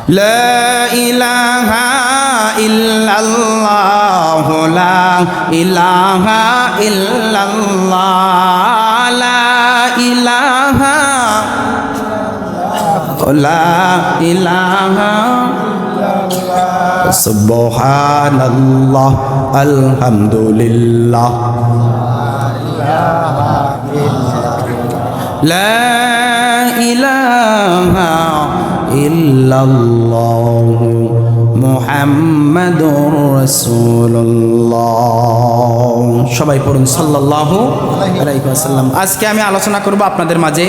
লা ইলাহা ইল্লাল্লাহ, লা ইলাহা ইল্লাল্লাহ, লা ইলাহা, লা ইলাহা সুবহানাল্লাহ, আলহামদুলিল্লাহ, লা ইলাহা ইল্লাল্লাহ মুহাম্মাদুর রাসূলুল্লাহ। সবাই পড়ুন সাল্লাল্লাহু আলাইহি ওয়াসাল্লাম। আজকে আমি আলোচনা করব আপনাদের মাঝে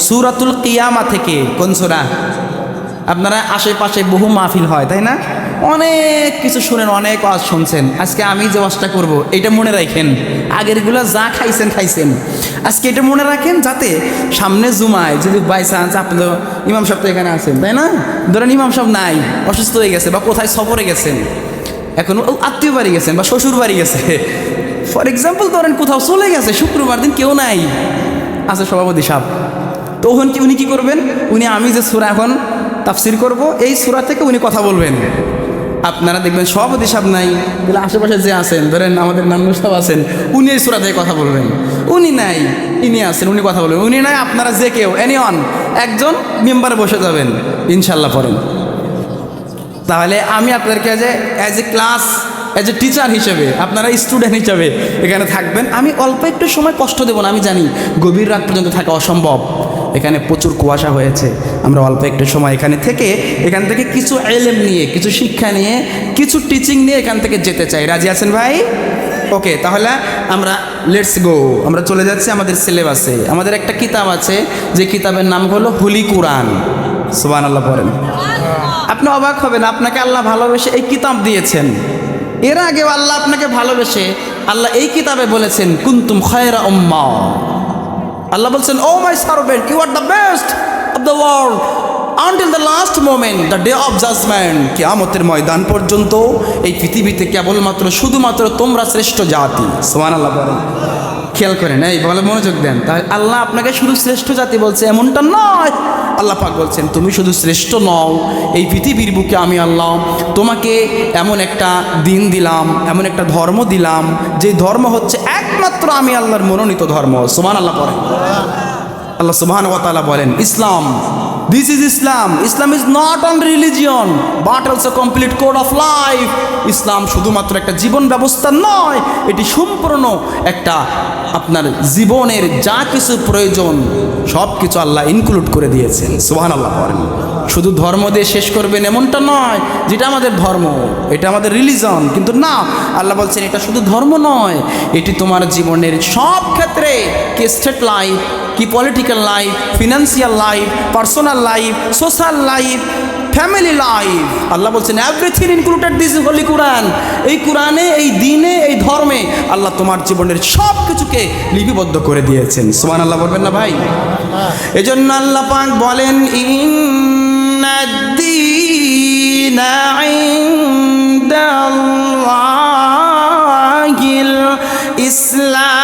সূরাতুল কিয়ামা থেকে। কোন সূরা? আপনারা আশেপাশে বহু মাহফিল হয়, তাই না? অনেক কিছু শুনেন, অনেক ওয়াজ শুনছেন। আজকে আমি যে ওয়াজটা করব এটা মনে রাখেন, আগেরগুলো যা খাইছেন খাইছেন, আজকে এটা মনে রাখেন, যাতে সামনে জুমায় যদি বাই চান্স আপনি তো ইমাম সাহেব তো এখানে আছেন, তাই না? ধরেন ইমাম সাহেব নাই, অসুস্থ হয়ে গেছে, বা কোথায় সফরে গেছেন, এখন আত্মীয় বাড়ি গেছেন বা শ্বশুর বাড়ি গেছে, ফর এক্সাম্পল ধরেন কোথাও চলে গেছে, শুক্রবার দিন কেউ নাই, আছে সভাপতি সাহেব, তো উনি কি করবেন? উনি আমি যে সূরা এখন তাফসির করব এই সূরা থেকে উনি কথা বলবেন। আপনারা দেখবেন সভাপতি সাহেব নাই, তাহলে আশেপাশে যে আছেন, ধরেন আমাদের নান্নু সাহেব আছেন, উনি এই সূরা থেকে কথা বলবেন। উনি নাই, ইনি আছেন, উনি কথা বলবেন। উনি নাই, আপনারা যে কেউ এনিওয়ান একজন মেম্বারে বসে যাবেন ইনশাল্লাহ পড়েন। তাহলে আমি আপনাদেরকে as a class, as a teacher হিসেবে, আপনারা স্টুডেন্ট হিসেবে এখানে থাকবেন। আমি অল্প একটু সময় কষ্ট দেবো না, আমি জানি গভীর রাত পর্যন্ত থাকা অসম্ভব, এখানে প্রচুর কুয়াশা হয়েছে। আমরা অল্প একটু সময় এখান থেকে কিছু ইলম নিয়ে, কিছু শিক্ষা নিয়ে, কিছু টিচিং নিয়ে এখান থেকে যেতে চাই। রাজি আছেন ভাই? ওকে, তাহলে আমরা লেটস গো, আমরা চলে যাচ্ছি আমাদের সিলেবাসে। আমাদের একটা কিতাব আছে, যে কিতাবের নাম হলো হোলি কুরআন। সুবহানাল্লাহ পড়েন। আপনি অবাক হবেন, আপনাকে আল্লাহ ভালোবেসে এই কিতাব দিয়েছেন। এর আগেও আল্লাহ আপনাকে ভালোবেসে আল্লাহ এই কিতাবে বলেছেন কুনতুম খায়রা উম্মাহ। আল্লাহ বলছেন, O my servant, you are the best of the world until the last moment, the day of judgement. কিয়ামতের ময়দান পর্যন্ত এই পৃথিবীতে কেবলমাত্র শুধুমাত্র তোমরা শ্রেষ্ঠ জাতি। সুবহানাল্লাহ বলেন। খেয়াল করেন, এই বলে মনোযোগ দেন। তাহলে আল্লাহ আপনাকে শুধু শ্রেষ্ঠ জাতি বলছে এমনটা নয়। আল্লাহ পাক বলছেন, তুমি শুধু শ্রেষ্ঠ নও, এই পৃথিবীর বুকে আমি আল্লাহ তোমাকে এমন একটা দিন দিলাম, এমন একটা ধর্ম দিলাম, যে ধর্ম হচ্ছে একমাত্র আমি আল্লাহর মনোনীত ধর্ম। সুবহানাল্লাহ পড়েন। আল্লাহ সুবহানাহু ওয়া তাআলা বলেন, Islam, this is Islam. Islam is not on religion but also complete code of life. Islam শুধুমাত্র একটা জীবন ব্যবস্থা নয়, এটি সম্পূর্ণ একটা আপনার জীবনের যা কিছু প্রয়োজন সব কিছু আল্লাহ ইনক্লুড করে দিয়েছেন। সুবহানাল্লাহ পড়েন। শুধু ধর্ম দিয়ে শেষ করবেন এমনটা নয়, যেটা আমাদের ধর্ম, এটা আমাদের রিলিজন, কিন্তু না, আল্লাহ বলছেন এটা শুধু ধর্ম নয়, এটি তোমার জীবনের সব ক্ষেত্রে, কি স্টেট লাইফ, কি political life, financial life, personal life, social life, family life. Allah বলছেন everything included this holy Quran. এই কুরআনে, এই দিনে, এই ধর্মে আল্লাহ তোমার জীবনের সব কিছুকে লিপিবদ্ধ করে দিয়েছেন। সুবহানাল্লাহ বলবেন না ভাই? এজন্য আল্লাহ পাক বলেন, ইন্নাদ-দীনা ইনদাল্লাহিল ইসলাম।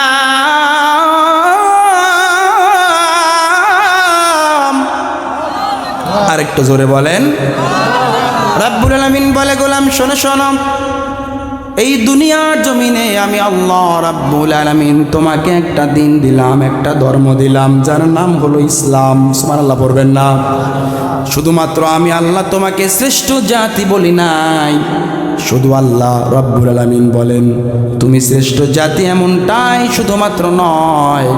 আরেকটু জোরে বলেন। রাব্বুল আলামিন বলে, গোলাম শোনো শোনো, এই দুনিয়ার জমিনে আমি আল্লাহ রাব্বুল আলামিন তোমাকে একটা দিন দিলাম, একটা ধর্ম দিলাম, যার নাম হলো ইসলাম। সুবহানাল্লাহ পড়বেন না? শুধুমাত্র আমি আল্লাহ তোমাকে শ্রেষ্ঠ জাতি বলি নাই, শুধু আল্লাহ রাব্বুল আলামিন বলেন তুমি শ্রেষ্ঠ জাতি এমনটাই শুধুমাত্র নয়,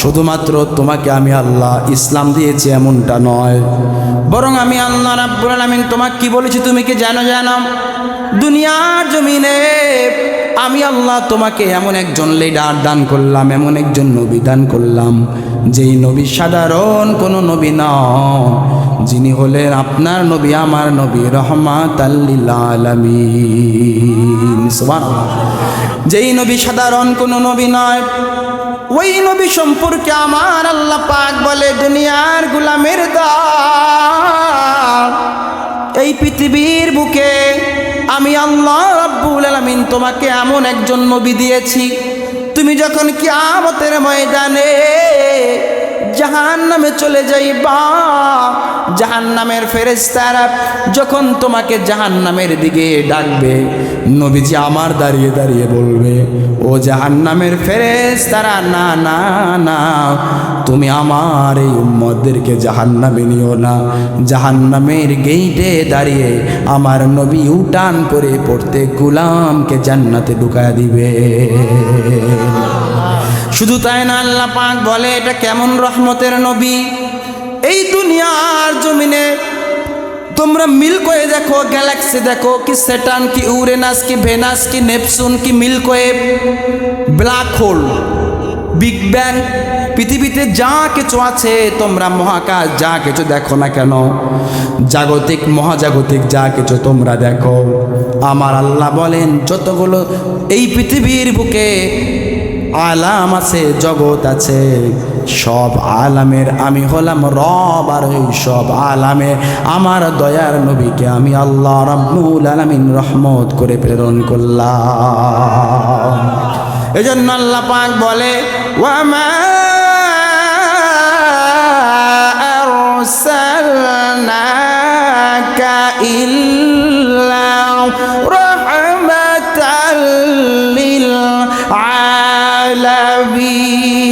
শুধুমাত্র তোমাকে আমি আল্লাহ ইসলাম দিয়েছি এমনটা নয়, বরং আমি আল্লাহ রাব্বুল আলামিন তোমাকে কি বলেছি তুমি কি জানো? দুনিয়ার জমিনে আমি আল্লাহ তোমাকে এমন একজন লিডার দান করলাম, এমন একজন নবী দান করলাম, যেই নবী সাধারণ কোনো নবী নয়, যিনি হলেন আপনার নবী, আমার নবী, রহমাতাল লিল আলামিন। সুবহানাল্লাহ। যেই নবী সাধারণ কোনো নবী নয়, ওই নবী সম্পর্কে আমার আল্লাহ পাক বলে, দুনিয়ার গোলামের দল, এই পৃথিবীর বুকে আমি আল্লাহ রাব্বুল আলামিন তোমাকে এমন একজন নবী দিয়েছি, তুমি যখন কিয়ামতের ময়দানে জাহান্নামে চলে যাইবা। জাহান্নামের ফেরেশতারা যখন তোমাকে জাহান্নামের দিকে ডাকবে, নবীজি আমার দাঁড়িয়ে দাঁড়িয়ে বলবে, ও জাহান্নামের ফেরেশতারা, না না না, তুমি আমার এই উম্মতদেরকে জাহান্নামে নিও না। জাহান্নামের গেইটে দাঁড়িয়ে আমার নবী উঠান করে প্রত্যেক গোলামকে জান্নাতে ঢুকায়া দিবে। শুধু তাই না, আল্লাহ পাক বলে এটা কেমন রহমতের নবী। এই দুনিয়ার জমিনে তোমরা মিল্কওয়ে দেখো, গ্যালাক্সি দেখো, কি স্যাটার্ন, কি ইউরেনাস, কি ভেনাস, কি নেপচুন, কি Milky Way, black hole, big bang, পৃথিবীতে যা কিছু আছে, তোমরা মহাকাশ যা কিছু দেখো না কেন, জাগতিক মহাজাগতিক যা কিছু তোমরা দেখো, আমার আল্লাহ বলেন যতগুলো এই পৃথিবীর বুকে আলাম আছে, জগৎ আছে, সব আলামের আমি হলাম রব। আর এই সব আলামে আমার দয়ার নবীকে আমি আল্লাহ রাব্বুল আলামিন রহমত করে প্রেরণ করলাম। এজন্য আল্লাহ পাক বলে, ওয়ামা আরসালনাকা ইল্লা রাহমাতাল লিল আলামিন।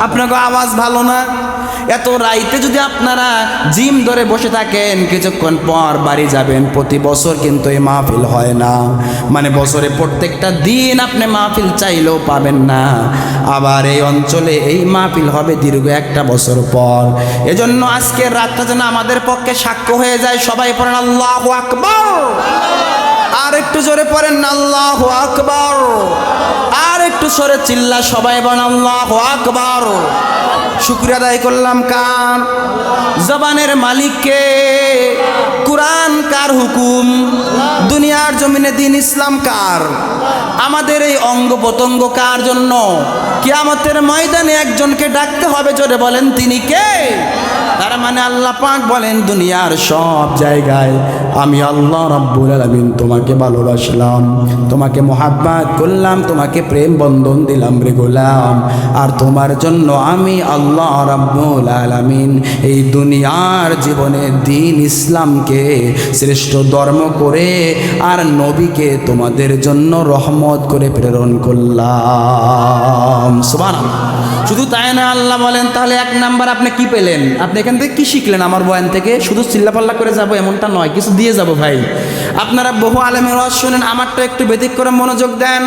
আপনাকে আওয়াজ ভালো না? এত রাইতে যদি আপনারা জিম ধরে বসে থাকেন, কিছুক্ষণ পর বাড়ি যাবেন। প্রতি বছর কিন্তু এই মাহফিল হয় না, মানে বছরে প্রত্যেকটা দিন আপনি মাহফিল চাইলেও পাবেন না। আবার এই অঞ্চলে এই মাহফিল হবে দীর্ঘ একটা বছর পর। এজন্য আজকের রাতটা যেন আমাদের পক্ষে সাক্ষ্য হয়ে যায়। সবাই পড়েন আল্লাহু আকবার। আর একটু জোরে পড়েন আল্লাহু আকবার। আর একটু সরে চিল্লা সবাই বলেন আল্লাহু আকবার। শুকরিয়া আদায় করলাম কার? জবানের মালিককে। কুরআন কার হুকুম? দুনিয়ার জমিনে দিন ইসলাম কার? আমাদের এই অঙ্গ প্রত্যঙ্গ কার জন্য? কিয়ামতের ময়দানে একজনকে ডাকতে হবে, জোরে বলেন তিনি কে? তার মানে আল্লাহ পাক বলেন দুনিয়ার সব জায়গায় আমি আল্লাহ রাব্বুল আলামিন তোমাকে ভালোবাসলাম, তোমাকে মোহাব্বত করলাম, তোমাকে প্রেম বন্ধন দিলাম রে গোলাম। আর তোমার জন্য আমি আল্লাহ রাব্বুল আলামিন এই দুনিয়ার জীবনে দিন ইসলামকে শ্রেষ্ঠ ধর্ম করে আর নবীকে তোমাদের জন্য রহমত করে প্রেরণ করলাম। সুবহানাল্লাহ। শুধু তাই না, আল্লাহ বলেন তাহলে এক নাম্বার আপনি কি পেলেন? আপনি এখান থেকে কি শিখলেন? আমার বয়ান থেকে শুধু চিল্লাপাল্লা করে যাবো এমনটা নয়, কিছু দিয়ে যাব ভাই। আপনারা বহু আলেমের ওয়াজ শুনেন, আমারটা একটু ব্যতিক্রম মনোযোগ দেন।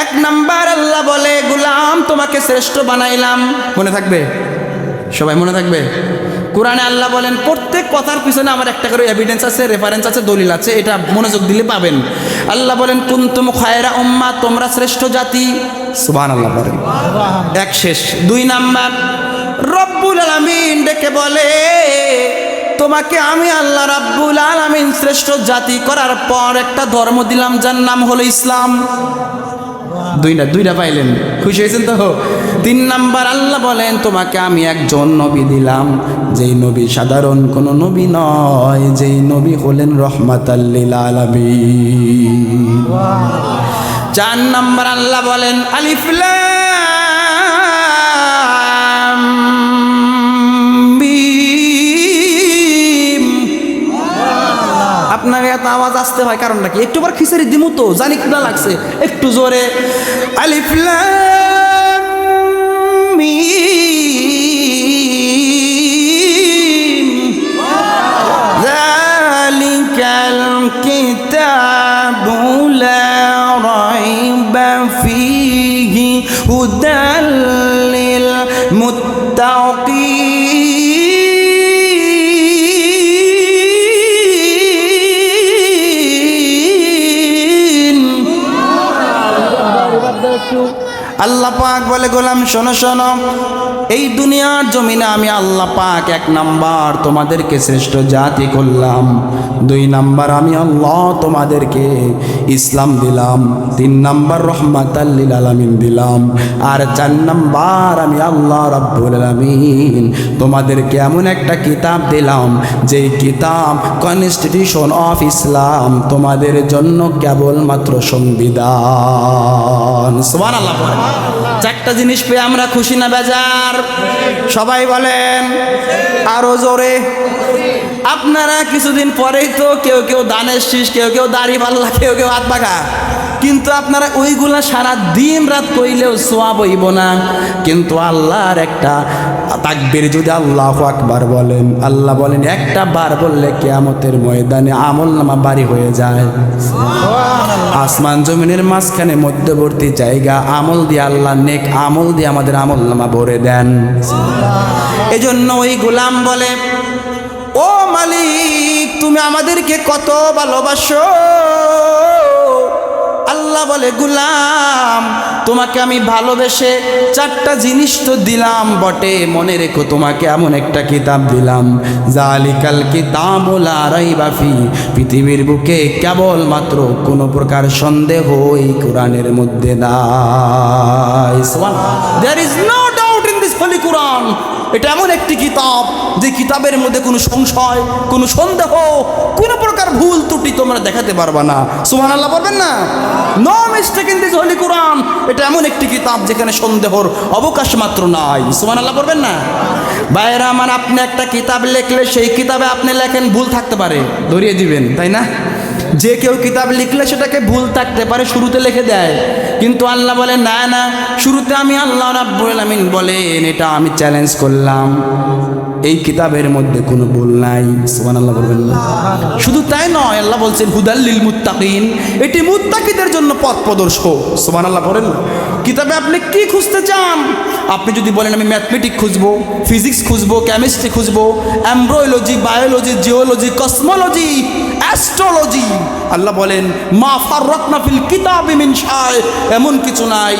এক নাম্বার আল্লাহ বলে, গোলাম তোমাকে শ্রেষ্ঠ বানাইলাম। মনে থাকবে? সবাই মনে থাকবে? কোরআনে আল্লাহ বলেন, প্রত্যেক কথার পিছনে আমার একটা করে এভিডেন্স আছে, রেফারেন্স আছে, দলিল আছে, এটা মনোযোগ দিলে পাবেন। আল্লাহ বলেন কুনতুম খায়রা উম্মাহ, তোমরা শ্রেষ্ঠ জাতি। সুবহানাল্লাহ বলেন। এক শেষ। দুই নাম্বার রব্বুল আলামিন ডেকে বলে, তোমাকে আমি আল্লাহ রাব্বুল আলামিন শ্রেষ্ঠ জাতি করার পর একটা ধর্ম দিলাম যার নাম হলো ইসলাম। দুইটা পাইলেন, খুশি হয়েছেন তো? তিন নাম্বার আল্লাহ বলেন, তোমাকে আমি একজন নবী দিলাম, যেই নবী সাধারণ কোনো নবী নয়, যেই নবী হলেন রহমাতাল লিল আলামিন। চার নাম্বার আল্লাহ বলেন আলিফ লাম মিম। আপনার এত আওয়াজ আসতে হয় কারণ নাকি? একটু বার খিচুড়ি দিমু তো, জানি কি না লাগছে, একটু জোরে। আলিফ লাম মিম যালিকাল কিতাবু লা রাইবা ফীহি হুদাল লিল মুত্তাকিন। আল্লাহ পাক বলে গোলাম শোনো শোনো, এই দুনিয়ার জমিনে আমি আল্লাহ পাক 1 নাম্বার তোমাদেরকে শ্রেষ্ঠ জাতি করলাম, 2 নাম্বার আমি আল্লাহ তোমাদেরকে ইসলাম দিলাম, 3 নাম্বার রহমাতাল লিল আলামিন দিলাম, আর 4 নাম্বার আমি আল্লাহ রাব্বুল আলামিন তোমাদেরকে এমন একটা কিতাব দিলাম, যেই কিতাব কনস্টিটিউশন অফ ইসলাম, তোমাদের জন্য কেবলমাত্র সংবিধান। সুবহানাল্লাহ। 4টা জিনিস পেয়ে আমরা খুশি না বেজার? সবাই বলেন আরো জোরে। আপনারা কিছুদিন পরেই তো কেউ কেউ দানের শীষ, কেউ কেউ দাড়ি পাল্লা, কেউ কেউ হাত পাখা, কিন্তু আপনারা ওইগুলা সারা দিন রাত কইলেও সোয়াব হইব না। কিন্তু আল্লাহর একটা তাকবীর যদি আল্লাহু আকবার বলেন, আল্লাহ বলেন একটা বার বললে কিয়ামতের ময়দানে আমলনামা ভারী হয়ে যায়। আসমান জমিনের মাঝখানে মধ্যবর্তী জায়গা, আমল দিয়ে আল্লাহ নেক আমল দিয়ে আমাদের আমলনামা ভরে দেন। এজন্য ওই গোলাম বলে, ও মালিক তুমি আমাদেরকে কত ভালোবাসো। আল্লাহ বলে, গোলাম তোমাকে আমি ভালোবেসে 4টা জিনিস তো দিলাম বটে, মনে রেখো তোমাকে এমন একটা কিতাব দিলাম, জালিকাল কিতাবু লা রাইবা ফি, পৃথিবীর বুকে কেবলমাত্র কোনো প্রকার সন্দেহ এই কোরআনের মধ্যে নাই। There is no doubt in this holy Quran. এটা এমন একটি কিতাব যে কিতাবের মধ্যে কোনো সংশয়, কোনো সন্দেহ, কোনো প্রকার ভুল ত্রুটি তোমরা দেখাতে পারবা না। সুবহানাল্লাহ বলবেন না? No mistake in this holy Quran. এটা এমন একটি কিতাব যেখানে সন্দেহর অবকাশ মাত্র নাই। সুবহানাল্লাহ বলবেন না? ভাইরা আমার, আপনি একটা কিতাব লিখলে সেই কিতাবে আপনি লেখেন ভুল থাকতে পারে, ধরিয়ে দিবেন, তাই না? যে কেউ কিতাব লিখলে সেটাকে ভুল থাকতে পারে, শুরুতে লিখে দেয়। কিন্তু আল্লাহ বলেন না না, শুরুতে আমি আল্লাহ রাব্বুল আলামিন বলেন এটা আমি চ্যালেঞ্জ করলাম, এই কিতাবের মধ্যে কোনো ভুল নাই। সুবহানাল্লাহ বলবেন না? শুধু তাই নয়, আল্লাহ বলছেন হুদাল লিল মুত্তাকিন, এটি মুত্তাকিদের জন্য পথ প্রদর্শক। সুবহানাল্লাহ বলেন না? কিতাবে আপনি কি খুঁজতে চান? আপনি যদি বলেন আমি ম্যাথমেটিক্স খুঁজবো, ফিজিক্স খুঁজবো, কেমিস্ট্রি খুঁজবো, embryology, biology, geology, cosmology, astrology, Allah বলেন মা ফাররাতনা ফিল কিতাবি মিন শাই, এমন কিছু নাই,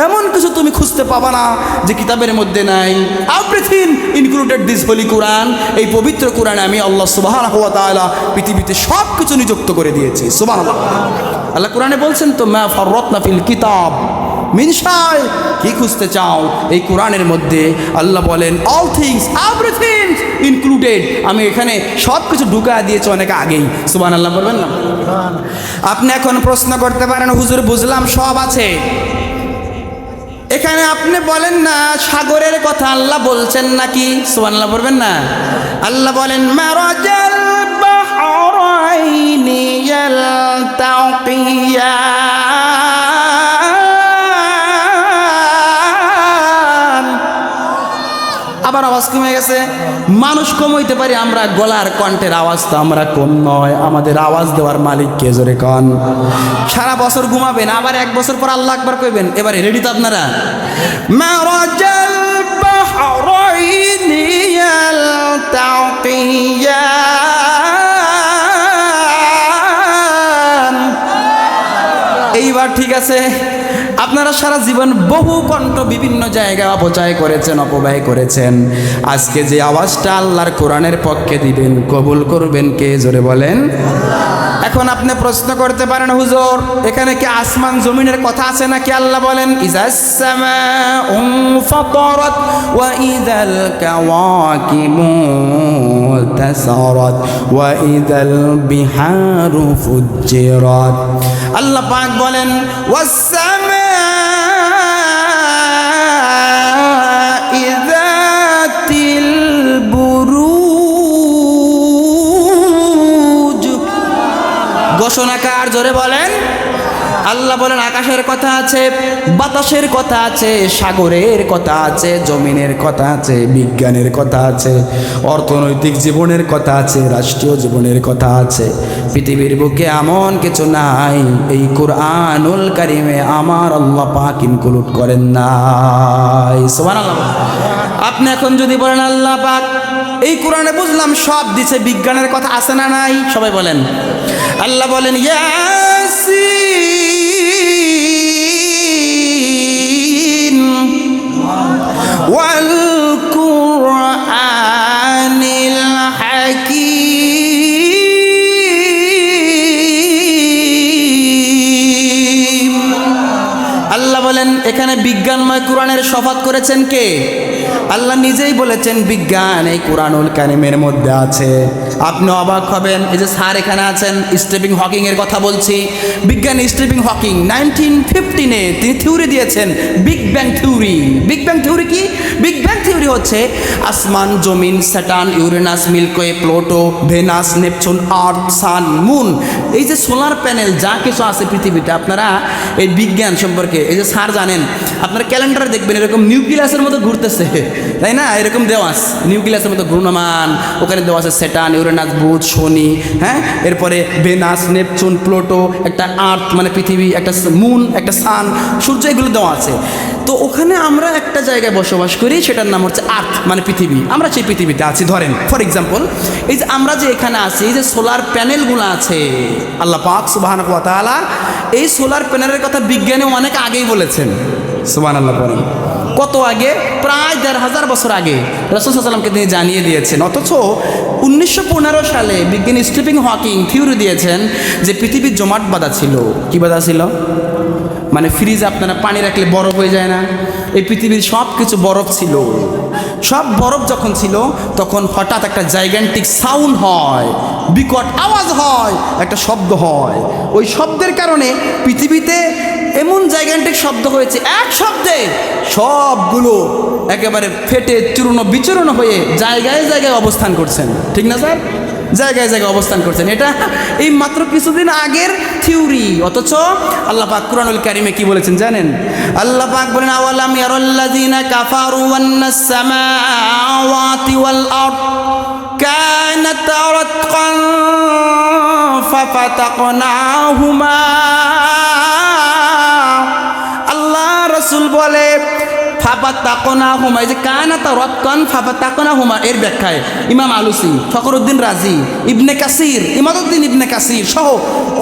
এমন কিছু তুমি খুঁজতে পাবা না যে কিতাবের মধ্যে নাই। এভরিথিং ইনক্লুডেড দিস হোলি কোরআন। এই পবিত্র কোরআনে আমি আল্লাহ সুবহানাহু ওয়া তাআলা পৃথিবীতে সব কিছু নিযুক্ত করে দিয়েছি। সুবহানাল্লাহ। আল্লাহ কোরআনে বলছেন তো মা ফাররাতনা ফিল কিতাব মিন শাই, কি খুঁজতে চাও এই কোরআনের মধ্যে? আল্লাহ বলেন অল থিংস, এভরিথিং ইনক্লুডেড, আমি এখানে সব কিছু ঢুকায় দিয়েছি অনেক আগেই। সুবহানাল্লাহ বলবেন না? আপনি এখন প্রশ্ন করতে পারেন হুজুর বুঝলাম সব আছে, এখানে আপনি বলেন না সাগরের কথা আল্লাহ বলছেন নাকি? সুবহানাল্লাহ বলবেন না? আল্লাহ বলেন মারাজাল বাহরাইনি ইয়ালতাকিয়ান। আবার আওয়াজ কমে গেছে। মানুষ কম হইতে পারি, আমরা গলার কণ্ঠের আওয়াজ তো আমরা কম নয়। আমাদের আওয়াজ দেওয়ার মালিক কে? জোরে কন। সারা বছর ঘুমাবেন, আবার 1 বছর পর আল্লাহ আকবার কইবেন। এবারে রেডি তো আপনারা? মারাজাল বাহরাইনি ইয়ালতাকিয়ান। এইবার ঠিক আছে। আপনারা সারা জীবন বহু কণ্ঠ বিভিন্ন জায়গায় অপচয় করেছেন, অপব্যয় করেছেন। আজকে যে আওয়াজটা আল্লাহর কোরআনের পক্ষে দিবেন, কবুল করবেন কে? জোরে বলেন। এখন আপনি প্রশ্ন করতে পারেন হুজুর এখানে কি আসমান জমিনের কথা আছে নাকি? আল্লাহ বলেন ইজাস সামাউ ফাতারাত ওয়া ইযাল কাওয়াকিবু তাসারাত ওয়া ইযাল বিহারু ফুজ্জিরাত। আল্লাহ পাক বলেন ওয়াস সামাই যাতিল বুরুজ। ঘোষণাকার জোরে বলেন। আল্লাহ বলেন আকাশের কথা আছে, বাতাসের কথা আছে, সাগরের কথা আছে, জমিনের কথা আছে, বিজ্ঞানের কথা আছে, অর্থনৈতিক জীবনের কথা আছে, রাষ্ট্রীয় জীবনের কথা আছে। পৃথিবীর বুকে এমন কিছু নাই এই কুরআনুল কারিমে আমার আল্লাহ পাক ইনক্লুড করেন নাই। সুবহানাল্লাহ। আপনি এখন যদি বলেন আল্লাহ পাক এই কোরআনে বুঝলাম সব দিছে, বিজ্ঞানের কথা আছে না নাই? সবাই বলেন। আল্লাহ বলেন ইয়াসিন ওয়াল কুরআনিল হাকীম। আল্লাহ বলেন এখানে বিজ্ঞানময় কোরআনের শপথ করেছেন কে? আল্লাহ নিজেই বলেছেন বিজ্ঞান এই কোরআনুল কারিমের মধ্যে আছে। আপনি অবাক হবেন, এই যে স্যার এখানে আছেন, স্টিফেন হকিং এর কথা বলছি। বিজ্ঞানী স্টিফেন হকিং 1915-এ তিনি থিওরি দিয়েছেন big bang theory. Big bang theory কি? বিগ ব্যাং থিওরি হচ্ছে আসমান, জমিন, Saturn, Uranus, Milky Way, Pluto, Venus, Neptune, earth, sun, moon, এই যে সোলার প্যানেল যা কিছু আছে পৃথিবীতে, আপনারা এই বিজ্ঞান সম্পর্কে এই যে স্যার জানেন, আপনার ক্যালেন্ডারে দেখবেন এরকম নিউক্লিয়াসের মতো ঘুরতেছে, তাই না? এরকম দেওয়া আছে নিউক্লিয়াসের মতো ঘূর্ণমান, ওখানে দেওয়া আছে স্যাটার্ন, ইউরেনাস, বুধ, শনি, হ্যাঁ, এরপরে ভেনাস, নেপচুন, প্লুটো, একটা আর্থ মানে পৃথিবী, একটা মুন, একটা সান, সূর্য, এগুলো দেওয়া আছে। তো ওখানে আমরা একটা জায়গায় বসবাস করি, সেটার নাম হচ্ছে আর্থ মানে পৃথিবী। আমরা সেই পৃথিবীতে আছি। ধরেন ফর এক্সাম্পল, এই যে আমরা যে এখানে আছি, এই যে সোলার প্যানেলগুলো আছে, আল্লাহ পাক সুবহানাহু ওয়া তাআলা এই সোলার প্যানেলের কথা বিজ্ঞানী অনেক আগেই বলেছেন। সুবহানাল্লাহ বলেন। কত আগে? প্রায় ১৫০০ বছর আগে রাসূল সাল্লাল্লাহু আলাইহি ওয়াসাল্লামকে তিনি জানিয়ে দিয়েছেন। অথচ 1915 সালে বিজ্ঞানী স্টিফেন হকিং থিওরি দিয়েছেন যে পৃথিবীর জমাট বাঁধা ছিল। কি বাঁধা ছিল? মানে ফ্রিজে আপনারা পানি রাখলে বরফ হয়ে যায় না? এই পৃথিবীর সব কিছু বরফ ছিল। সব বরফ যখন ছিল তখন হঠাৎ একটা জাইগ্যান্টিক সাউন্ড হয়, বিকট আওয়াজ হয়, একটা শব্দ হয়। ওই শব্দের কারণে পৃথিবীতে এমন জাইগ্যান্টিক শব্দ হয়েছে, এক শব্দে সবগুলো একেবারে ফেটে চূর্ণ বিচূর্ণ হয়ে জায়গায় জায়গায় অবস্থান করছেন। ঠিক না স্যার? জায়গায় জায়গায় অবস্থান করছেন। এটা এই মাত্র কিছুদিন আগের থিওরি। অথচ আল্লাহ পাক কুরআনুল কারীমে কি বলেছেন জানেন? আল্লাহ পাক বলেন আওয়ালাম ইয়ারাল্লাযীনা কাফারু ওয়ান্নাস সামাওয়াতি ওয়াল আরদ কানাত রাতকান ফাফাতাকনাহুমা। আল্লাহ রাসূল বলে ফাফাতাকনাহুমা, এই যে কানাত রাতকান ফাফাতাকনাহুমা এর ব্যাখ্যায় ইমাম আলুসি, ফখরুদ্দিন রাজি, ইবনে কাসির, ইমাদউদ্দিন ইবনে কাসির সহ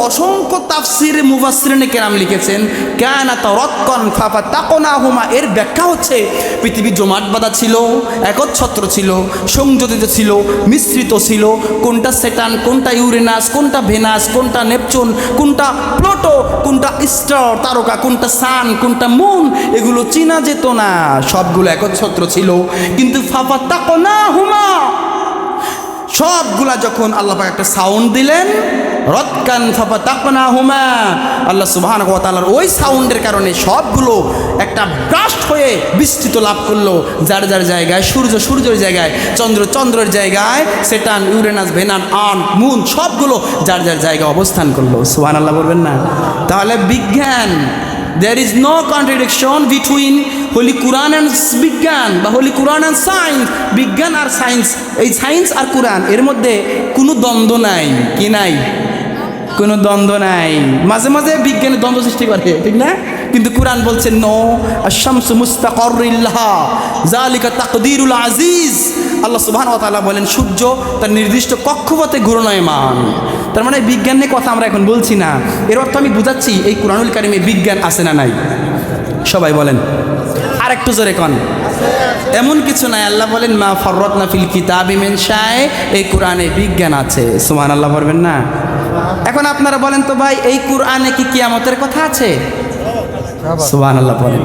অসংখ্য তাফসির মুফাসসিরিনে কেরাম লিখেছেন কানাত রাতকান ফাফাতাকনাহুমা এর ব্যাখ্যা হচ্ছে পৃথিবী জমাট বাঁধা ছিল, একচ্ছত্র ছিল, সংযোজিত ছিল, মিশ্রিত ছিল। কোনটা স্যাটার্ন, কোনটা ইউরেনাস, কোনটা ভেনাস, কোনটা নেপচুন, কোনটা প্লুটো, কোনটা স্টার তারকা, কোনটা সান, কোনটা মুন, এগুলো চিনা যেত না। সবগুলো একচ্ছত্র ছিল। কিন্তু ফাফাতাকনাহুমা সবগুলা যখন আল্লাহ পাক একটা সাউন্ড দিলেন, রতকান ফাফাতাকনাহুমা, আল্লাহ সুবহানাহু ওয়া তাআলার ওই সাউন্ডের কারণে সবগুলো একটা ব্রাস্ট হয়ে বিস্তৃত লাভ করলো। যার যার জায়গায় সূর্য, সূর্যের জায়গায় চন্দ্র, চন্দ্রের জায়গায় স্যাটার্ন, ইউরেনাস, ভেনাস, আর্থ, মুন সবগুলো যার যার জায়গায় অবস্থান করলো। সুবহানাল্লাহ বলবেন না? তাহলে বিজ্ঞান, there is no contradiction between Holy Quran and বিজ্ঞান বা Holy Quran and science। বিজ্ঞান আর সায়েন্স, এই সায়েন্স আর কোরআন এর মধ্যে কোনো দ্বন্দ্ব নাই। কি নাই? কোনো দ্বন্দ্ব নাই। মাঝে মাঝে বিজ্ঞানে দ্বন্দ্ব সৃষ্টি করে, ঠিক না? কিন্তু কোরআন বলছে নো, আশ-শামসু মুস্তাকাররুন লাহা যালিকা তাকদীরুল আজিজ। আল্লাহ সুবহানাহু ওয়া তাআলা বলেন সূর্য তার নির্দিষ্ট কক্ষপথে ঘূর্ণায়মান। তার মানে বিজ্ঞান নিয়ে কথা আমরা এখন বলছি না, এর অর্থ আমি বুঝাচ্ছি এই কুরআনুল কারীমে বিজ্ঞান আছে না নাই? সবাই বলেন, আর একটু জোরে কন। এমন কিছু নাই। আল্লাহ বলেন মা ফাররাতনা ফিল কিতাবি মিন শাই, এই কোরআনে বিজ্ঞান আছে। সুবহানাল্লাহ বলবেন না? এখন আপনারা বলেন তো ভাই, এই কোরআনে কি কিয়ামতের কথা আছে? সুবহানাল্লাহ বলেন।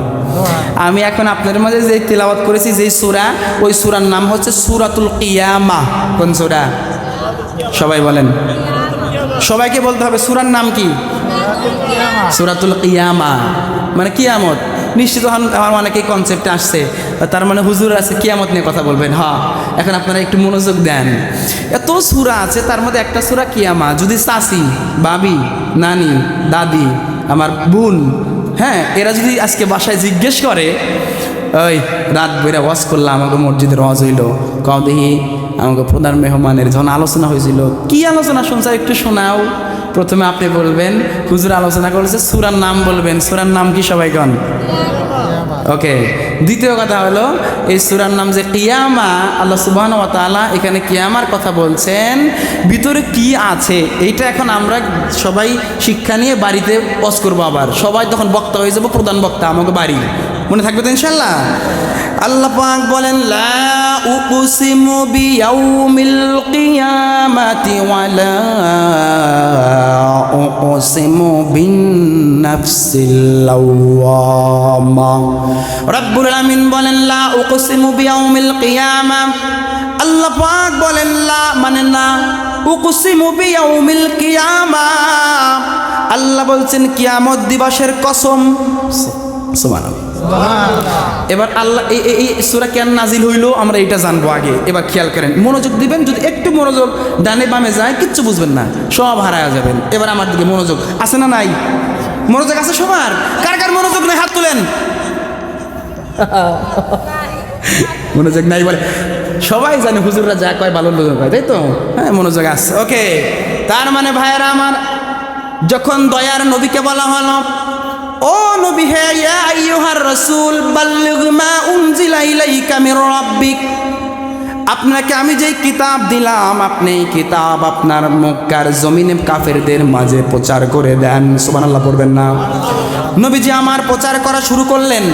আমি এখন আপনাদের মাঝে যে তিলাওয়াত করেছি যে সূরা, ওই সূরার নাম হচ্ছে সূরাতুল কিয়ামা। কোন সূরা? সবাই বলেন, সবাইকে বলতে হবে সূরার নাম কি? সূরাতুল কিয়ামা মানে কিয়ামত। নিশ্চিত আমার অনেকেই কনসেপ্টে আসছে, তার মানে হুজুর আছে কিয়ামত নিয়ে কথা বলবেন। হ্যাঁ, এখন আপনারা একটু মনোযোগ দেন। এত সূরা আছে, তার মধ্যে একটা সূরা কিয়ামা। যদি চাচি, ভাবি, নানি, দাদি, আমার বোন, হ্যাঁ, এরা যদি আজকে বাসায় জিজ্ঞেস করে ওই রাত বেরা ওয়াজ করলাম, আমাকে মসজিদের ওয়াজ হইল, কাউ দেখি আমাকে প্রধান মেহমানের যখন আলোচনা হয়েছিল, কি আলোচনা শুনছে একটু শোনাও। প্রথমে আপনি বলবেন হুজুর আলোচনা করেছে, সূরার নাম বলবেন। সূরার নাম কি সবাই কন? ওকে। দ্বিতীয় কথা হলো এই সূরার নাম যে কিয়ামা, আল্লাহ সুবহানাহু ওয়া তাআলা এখানে কিয়ামার কথা বলছেন, ভিতরে কি আছে এইটা এখন আমরা সবাই শিক্ষা নিয়ে বাড়িতে ওয়াজ করবো। আবার সবাই তখন বক্তা হয়ে যাবো, প্রধান বক্তা আমাকে বাড়ি, মনে থাকবে তো ইনশাল্লাহ। আল্লাহ পাক বলেন লা উকসিমু বিয়াউমিল কিয়ামাতি ওয়া লা উকসিমু বিন নাফসিল লাওয়ামা। রব্বুল আলামিন বলেন লা উকসিমু বিয়াউমিল কিয়ামা। আল্লাহ পাক বলেন লা মানে না, উকসিমু বিয়াউমিল কিয়ামা। আল্লাহ বলছেন কিয়ামত দিবসের কসম। সুবহানাল্লাহ। এবার আল্লাহ এই সূরা কেন নাজিল হইল আমরা এটা জানবো আগে। এবার খেয়াল করেন, মনোযোগ দিবেন। যদি একটু মনোযোগ ডানে বামে যায় কিচ্ছু বুঝবেন না, সব হারায়া যাবেন। এবার আমার দিকে মনোযোগ আছে না নাই? মনোযোগ আছে সবার? কার কার মনোযোগ নাই হাত তুলেন। মনোযোগ নাই বলে সবাই জানে হুজুররা যা কয় ভালো লোক কয়, তাই তো? হ্যাঁ, মনোযোগ আছে। ওকে, তার মানে ভাইয়েরা আমার, যখন দয়ার নবীকে বলা হলো ও নবী হে ইয়া আইয়ুহার রাসূল বাল্লিগ মা উনজিলা ইলাইকা মির রাব্বিক, আপনাকে আমি যেই কিতাব দিলাম আপনি এই কিতাব আপনার মক্কার জমিনে কাফেরদের মাঝে প্রচার করে দেন। সুবহানাল্লাহ পড়বেন না? নবীজি আমার প্রচার করা শুরু করলেন।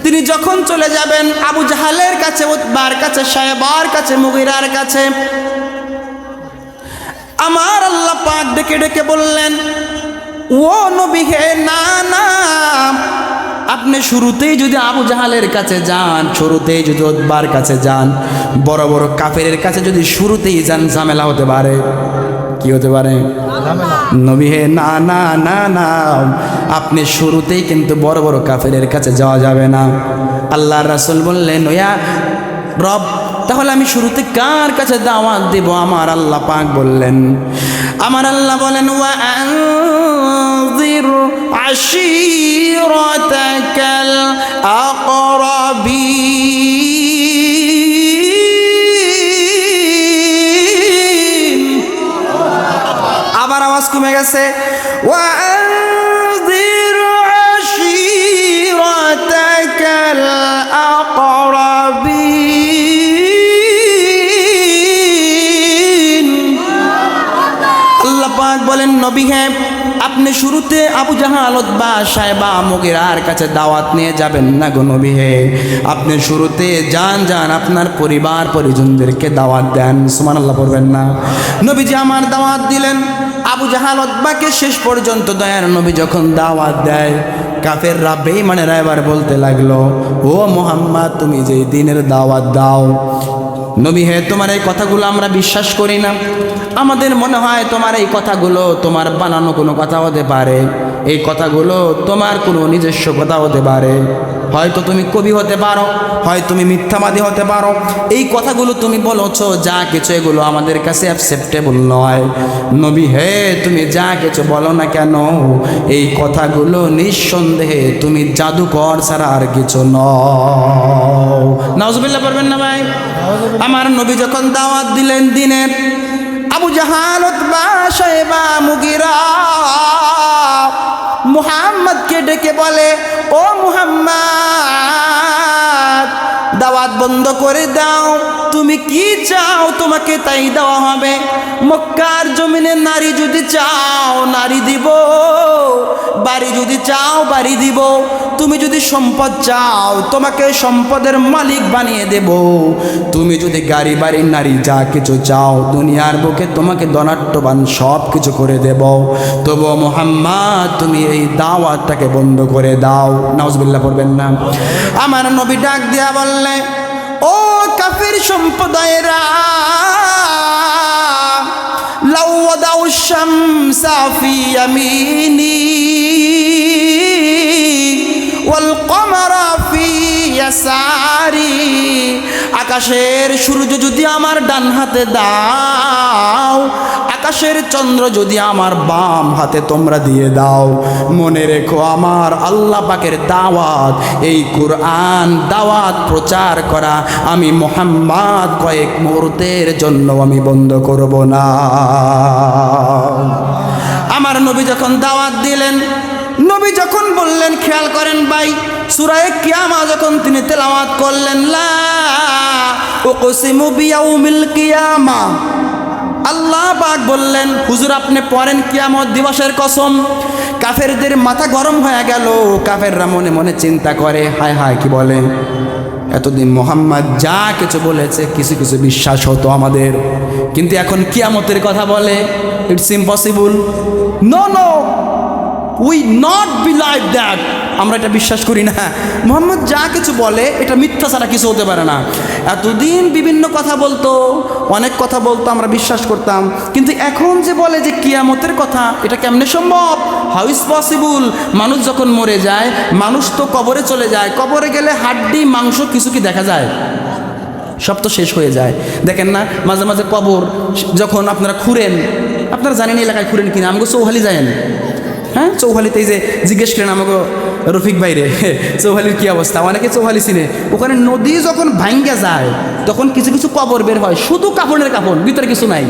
তিনি যখন চলে যাবেন আবু জাহালের কাছে, উতবার কাছে, শায়বার কাছে, মুগীরার কাছে, আমার আল্লাহ পাক ডেকে ডেকে বললেন ও নবী হে না না, আপনি শুরুতেই যদি আবু জাহালের কাছে যান, শুরুতেই যদি উতবার কাছে যান, বড় বড় কাফেরের কাছে যদি শুরুতেই যান, ঝামেলা হতে পারে। কি হতে পারে? নবী হে না না না না, আপনি শুরুতেই কিন্তু বড় বড় কাফেরের কাছে যাওয়া যাবে না। আল্লাহর রাসূল বললেন ওয়া রব, তাহলে আমি শুরুতে কার কাছে দাওয়াত দেব? আমার আল্লাহ পাক বললেন, আমার আল্লাহ বলেন ওয়া আনজির আশীরাতাকাল আকরাবিন। আবার আওয়াজ কমে গেছে। ওয়া আনজির আশীরাতাকাল আকরাবিন। আল্লাহ পাক বলেন নবী হ্যাঁ, আপনি শুরুতে আবু জাহাল, উতবা, শায়বা, মুগীরার কাছে দাওয়াত নিয়ে যাবেন না গো নবী হে। আপনি শুরুতে যান আপনার পরিবার পরিজনদেরকে দাওয়াত দেন। সুবহানাল্লাহ পড়বেন না? নবীজি আমার দাওয়াত দিলেন আবু জাহাল, উতবাকে। শেষ পর্যন্ত দয়ার নবী যখন দাওয়াত দেয়, কাফেররা বেঈমানেরা এবার বলতে লাগলো ও মুহাম্মদ, তুমি যে দ্বীনের দাওয়াত দাও, নবী হে তোমার এই কথাগুলো আমরা বিশ্বাস করি না। আমাদের মনে হয় তোমার এই কথাগুলো তোমার বানানো কোনো কথা হতে পারে, এই কথাগুলো তোমার কোনো নিজস্ব কথা হতে পারে। হয়তো তুমি কবি হতে পারো, হয় তুমি মিথ্যাবাদী হতে পারো। এই কথাগুলো তুমি বলছো যা কিছু, এগুলো আমাদের কাছে অ্যাকসেপ্টেবল নয়। নবী হে তুমি যা কিছু বলো না কেন, এই কথাগুলো নিঃসন্দেহে তুমি জাদুকর ছাড়া আর কিছু নও। নাউজুবিল্লাহ পড়বেন না ভাই? আমার নবী যখন দাওয়াত দিলেন দিনের, Abu Jahl, Utba, Shayba, Mughira মুহাম্মদকে ডেকে বলে ও মুহাম্মদ, দাওয়াত বন্ধ করে দাও, তুমি কি চাও তোমাকে তাই দেওয়া হবে। মক্কার জমিনে নারী যদি চাও নারী দিব, বাড়ি যদি চাও বাড়ি দিব, তুমি যদি সম্পদ চাও তোমাকে সম্পদের মালিক বানিয়ে দেব, তুমি যদি গাড়ি বাড়ি নারী যা কিছু চাও দুনিয়ার বুকে তোমাকে ধনাঢ্যবান সব কিছু করে দেব। তবু মুহাম্মদ তুমি এই দাওয়াতটাকে বন্ধ করে দাও। নাউজুবিল্লাহ পড়বেন না? আমার নবী ডাক দিয়া বললে ও কাফির সম্প্রদায়েরা, লাউ ওয়াদাউ শামসা ফি ইয়ামিনি ওয়াল কমারা ফি ইয়াসারি, আকাশের সূর্য যদি আমার ডান হাতে দাও, আকাশের চন্দ্র যদি আমার বাম হাতে তোমরা দিয়ে দাও, মনে রেখো আমার আল্লাহ পাকের দাওয়াত, এই কুরআন দাওয়াত প্রচার করা আমি মুহাম্মদ কয়েক মুহূর্তের জন্য আমি বন্ধ করব না। আমার নবী যখন দাওয়াত দিলেন, নবী যখন বললেন, খেয়াল করেন ভাই, সূরা কিয়ামা যখন তিনি তেলাওয়াত করলেন লা উকসিমু বিয়াউমিল কিয়ামা, আল্লাহ পাক বললেন হুজুর আপনি পড়েন কিয়ামত দিবসের কসম। কাফেরদের মাথা গরম হয়ে গেল। কাফেররা মনে মনে চিন্তা করে হায় হায় কি বলে, এতদিন মোহাম্মদ যা কিছু বলেছে কিছু কিছু বিশ্বাস হতো আমাদের, কিন্তু এখন কিয়ামতের কথা বলে, it's impossible. No no, we not believe that. আমরা এটা বিশ্বাস করি না। মোহাম্মদ যা কিছু বলে এটা মিথ্যা ছাড়া কিছু হতে পারে না। এতদিন বিভিন্ন কথা বলতো, অনেক কথা বলতো, আমরা বিশ্বাস করতাম, কিন্তু এখন যে বলে যে কিয়ামতের কথা, এটা কেমনে সম্ভব? How is possible? মানুষ যখন মরে যায়, মানুষ তো কবরে চলে যায়, কবরে গেলে হাড্ডি মাংস কিছু কি দেখা যায়? সব তো শেষ হয়ে যায়। দেখেন না মাঝে মাঝে কবর যখন আপনারা খুঁড়েন, আপনারা জানেন এলাকায় খুঁড়েন কিনা, আমাকে চৌহালি যায়েন, হ্যাঁ চৌহালিতে এই যে জিজ্ঞেস করেন আমাকে রফিক বাইরে চৌহালির কী অবস্থা, অনেকে চৌহালি চিনে। ওখানে নদী যখন ভাঙ্গা যায় তখন কিছু কিছু কবর বের হয়, শুধু কাপড়ের কাপড়, ভিতরে কিছু নাই।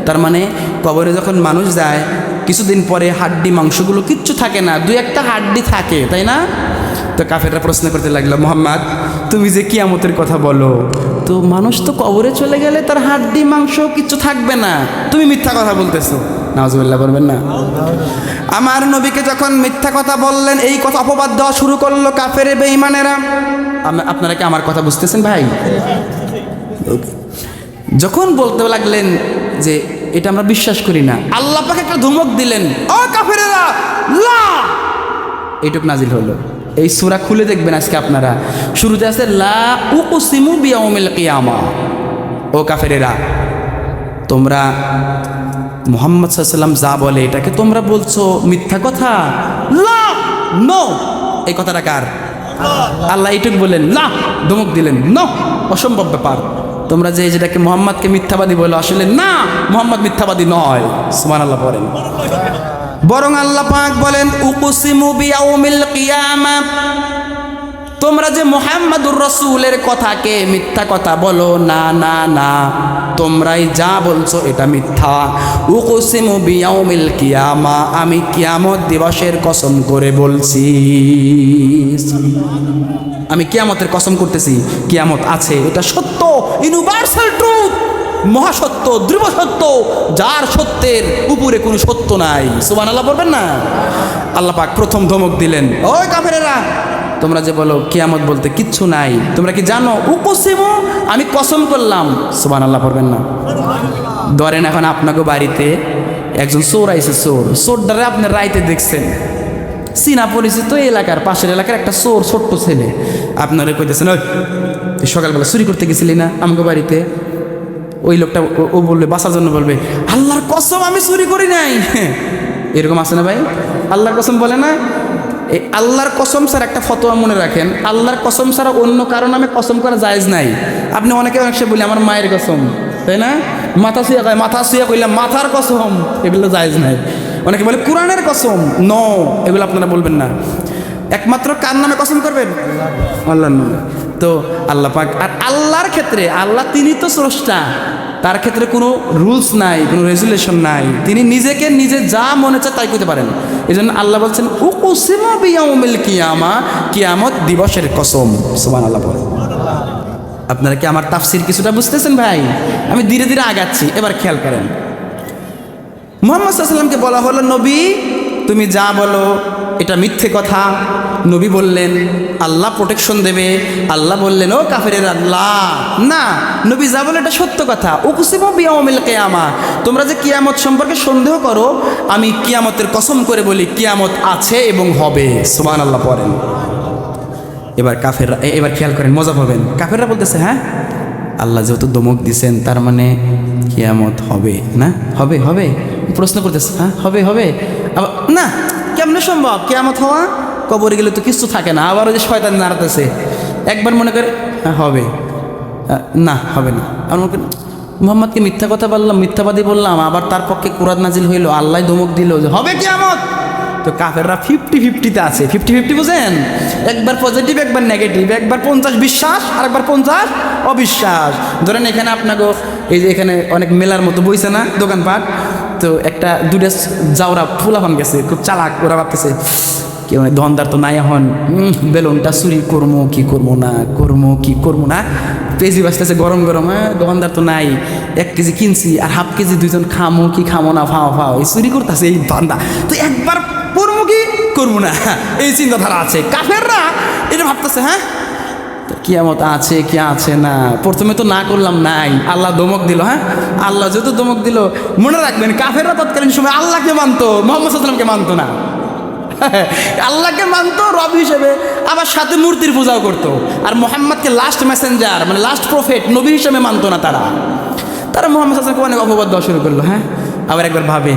তার মানে কবরে যখন মানুষ যায় কিছুদিন পরে হাড্ডি মাংসগুলো কিচ্ছু থাকে না, দুই একটা হাড্ডি থাকে, তাই না? তো কাফেররা প্রশ্ন করতে লাগলো, মোহাম্মদ তুমি যে কিয়ামতের কথা বলো, তো মানুষ তো কবরে চলে গেলে তার হাড্ডি মাংস কিচ্ছু থাকবে না, তুমি মিথ্যা কথা বলতেছো। নাউজুবিল্লাহ বলবেন না। আমার নবীকে যখন মিথ্যা কথা বললেন, এই কথা অপবাদ দেওয়া শুরু করলো কাফের বেঈমানেরা। আপনারা কি আমার কথা বুঝতেছেন ভাই? যখন বলতে লাগলেন যে এটা আমরা বিশ্বাস করি না, আল্লাহ পাক একটা ধমক দিলেন, ও কাফেরেরা লা, এইটুক নাজিল হলো। এই সূরা খুলে দেখবেন আজকে আপনারা, শুরুতে আছে লা উকসিমু বিয়াউমিল কিয়ামা। ও কাফেরেরা, তোমরা মুহাম্মদ সাল্লাল্লাহু আলাইহি ওয়াসাল্লাম যা বলে এটাকে তোমরা বলছো মিথ্যা কথা। লা, নো, এই কথাটা কার? আল্লাহ এইটুক বললেন, লা, ধমক দিলেন, নো, অসম্ভব ব্যাপার। তোমরা যে যেটাকে মুহাম্মদকে মিথ্যাবাদী বলো, আসলে না, মুহাম্মদ মিথ্যাবাদী নয়। সুবহানাল্লাহ বলেন। বরং আল্লাহ পাক বলেন উকসিমু বিয়াউমিল কিয়ামা, তোমরা যে মুহাম্মাদুর রাসূলের কথাকে মিথ্যা কথা বলো, না না না, তোমরাই যা বলছো এটা মিথ্যা। উকসিমু বিয়াউমিল কিয়ামা, আমি কিয়ামত দিবসের কসম করে বলছি, আমি কিয়ামতের কসম করতেছি, কিয়ামত আছে, এটা সত্য, ইউনিভার্সাল ট্রুথ, মহাসত্য, দৃঢ় সত্য, যার সত্যের উপরে কোনো সত্য নাই। সুবহানাল্লাহ বলবেন না? আল্লাহ পাক প্রথম ধমক দিলেন, ওই কাফেরেরা, তোমরা যে বলো কিয়ামত বলতে কিচ্ছু নাই, তোমরা কি জানো উকসিমু, আমি কসম করলাম। সুবহানাল্লাহ পড়বেন না? ধরেন এখন আপনাকে বাড়িতে একজন চোর আইছে, চোরটারে আপনি রাইতে দেখছেন, চীনা পরিচিত এলাকার, পাশের এলাকার একটা চোর, ছোট্ট ছেলে, আপনারা কইতেছেন, ওই তুই সকালবেলা চুরি করতে গেছিলি না আমাকে বাড়িতে? ওই লোকটা ও বলবে, বাঁচার জন্য বলবে, আল্লাহর কসম আমি চুরি করি নাই। এরকম আছে না ভাই? আল্লাহর কসম বলে না? এই আল্লাহর কসম ছাড়া একটা ফতোয়া মনে রাখেন, আল্লাহর কসম ছাড়া অন্য কারো নামে কসম করা জায়েজ নাই। আপনি অনেকে অনেক সময় বলি আমার মায়ের কসম, তাই না? মাথা শুয়ে কয়, মাথা শুয়ে কইলাম মাথার কসম, এগুলো জায়েজ নাই। অনেকে বলে কোরআনের কসম, নো, এগুলো আপনারা বলবেন না। একমাত্র কার নামে কসম করবেন? আল্লাহর নামে। তো আল্লাহ পাক, আর আল্লাহর ক্ষেত্রে, আল্লাহ তিনি তো স্রষ্টা, তার ক্ষেত্রে কোনো রুলস নাই, কোনো রেজুলেশন নাই, তিনি নিজেকে নিজে যা মনে চায় তাই করতে পারেন। এই জন্য আল্লাহ বলছেন উকসিমু বিয়াউমিল কিয়ামা, কিয়ামত দিবসের কসম। সুবহানাল্লাহ বলেন। আপনারা কি আমার তাফসির কিছুটা বুঝতেছেন ভাই? আমি ধীরে ধীরে আগাচ্ছি, এবার খেয়াল করেন। মুহাম্মদ সাল্লাল্লাহু আলাইহি ওয়াসাল্লামকে বলা হলো, নবী তুমি যা বলো এটা মিথ্যে কথা। নবী বললেন আল্লাহ প্রোটেকশন দেবে। আল্লাহ বললেন, ও কাফেরের আল্লাহ, না, নবী যা বলে এটা সত্য কথা। উকসিমু বিয়াউমিল কিয়ামা, তোমরা যে কিয়ামত সম্পর্কে সন্দেহ করো, আমি কিয়ামতের কসম করে বলি কিয়ামত আছে এবং হবে। সুবহানাল্লাহ পড়েন। এবার কাফেররা, এবার খেয়াল করেন, মজা পাবেন। কাফেররা বলতেছে, হ্যাঁ আল্লাহ যেহেতু দমক দিছেন তার মানে কিয়ামত হবে না? হবে হবে প্রশ্ন করতেছে, হ্যাঁ হবে হবে। আবার না, কেমনে সম্ভব কিয়ামত হওয়া? কবরে গেলে তো কিছু থাকে না। আবার ওই যে শয়তান নাড়াতেছে, একবার মনে করে হ্যাঁ হবে, না হবে না। আর মনে করেন মুহাম্মদকে মিথ্যা কথা বললাম, মিথ্যাবাদী বললাম, আবার তার পক্ষে কুরআন নাজিল হইলো, আল্লাহ ধমক দিল যে হবে কিয়ামত। তো কাফেররা 50-50-তে আছে। 50-50 বুঝেন? একবার পজিটিভ, একবার নেগেটিভ, একবার 50 বিশ্বাস আর একবার 50 অবিশ্বাস। ধরেন এখানে আপনাকে এই যে এখানে অনেক মেলার মতো বইছে না দোকানপাট, তো একটা দুটা জাউরা ফুলাফান গেছে, খুব চালাক, ওরা ভাবতেছে কেউ ধনদার তো নাই, এখন বেলুনটা চুরি করবো কি করবো না, করবো কি করবো না, পেঁজি বাঁচতেছে গরম গরম, হ্যাঁ দোকানদার তো নাই, 1 কেজি কিনছি আর হাফ কেজি দুইজন খামো কি খামো না, ফাও ফাও, এই চুরি করতেছে এই ধান্দা, তো একবার করবো কি করবো না, এই চিন্তাধারা আছে। কাফেররা এটা ভাবতেছে, হ্যাঁ কিয়ামত আছে কি আছে না, প্রথমে তো না করলাম নাই, আল্লাহ ধমক দিল। হ্যাঁ, আল্লাহ যেহেতু ধমক দিল, মনে রাখবেন কাফেররা তৎকালীন সময় আল্লাহকে মানতো, মুহাম্মদ সাল্লাল্লাহু আলাইহি ওয়াসাল্লামকে মানতো না। আল্লাহকে মানতো রব হিসেবে, আবার সাথে মূর্তির পূজাও করতো। আর মুহাম্মদকে লাস্ট মেসেঞ্জার মানে লাস্ট প্রফেট নবী হিসেবে মানতো না তারা। মুহাম্মদ সাল্লাল্লাহু আলাইহি ওয়াসাল্লামকে অনেক অপবাদ দেওয়া শুরু করলো। হ্যাঁ, আবার একবার ভাবে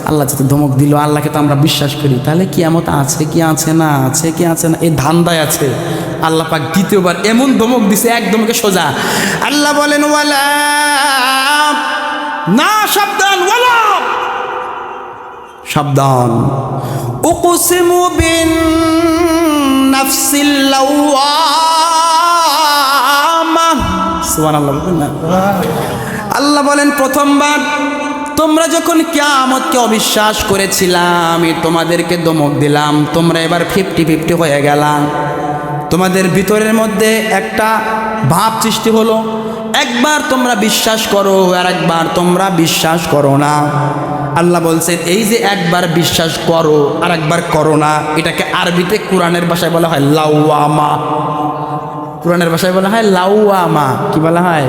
আল্লাহ যেহেতু ধমক দিল, আল্লাহকে তো আমরা বিশ্বাস করি, তাহলে কিয়ামত আছে কি আছে না, আছে কি আছে না, এই ধান্দায় আছে। আল্লাহ পাক দ্বিতীয়বার এমন ধমক দিছে, একদমকে সোজা। আল্লাহ বলেন ওয়ালা না, সাবধান, ওয়ালা সাবধান, উকসিমু বিন নাফসিল লাওয়ামা। সুবহানাল্লাহ। আল্লাহ বলেন প্রথমবার তোমরা যখন কিয়ামতকে অবিশ্বাস করেছিলাম, আমি তোমাদেরকে ধমক দিলাম, তোমরা এবার 50-50 হয়ে গেলাম। তোমাদের ভিতরের মধ্যে একটা ভাব সৃষ্টি হলো, একবার তোমরা বিশ্বাস করো আর একবার তোমরা বিশ্বাস করো না। আল্লাহ বলছেন এই যে একবার বিশ্বাস করো আর একবার করো না, এটাকে আরবিতে কোরআনের ভাষায় বলা হয় লাওয়ামা। কোরআনের ভাষায় বলা হয় লাওয়ামা। কি বলা হয়?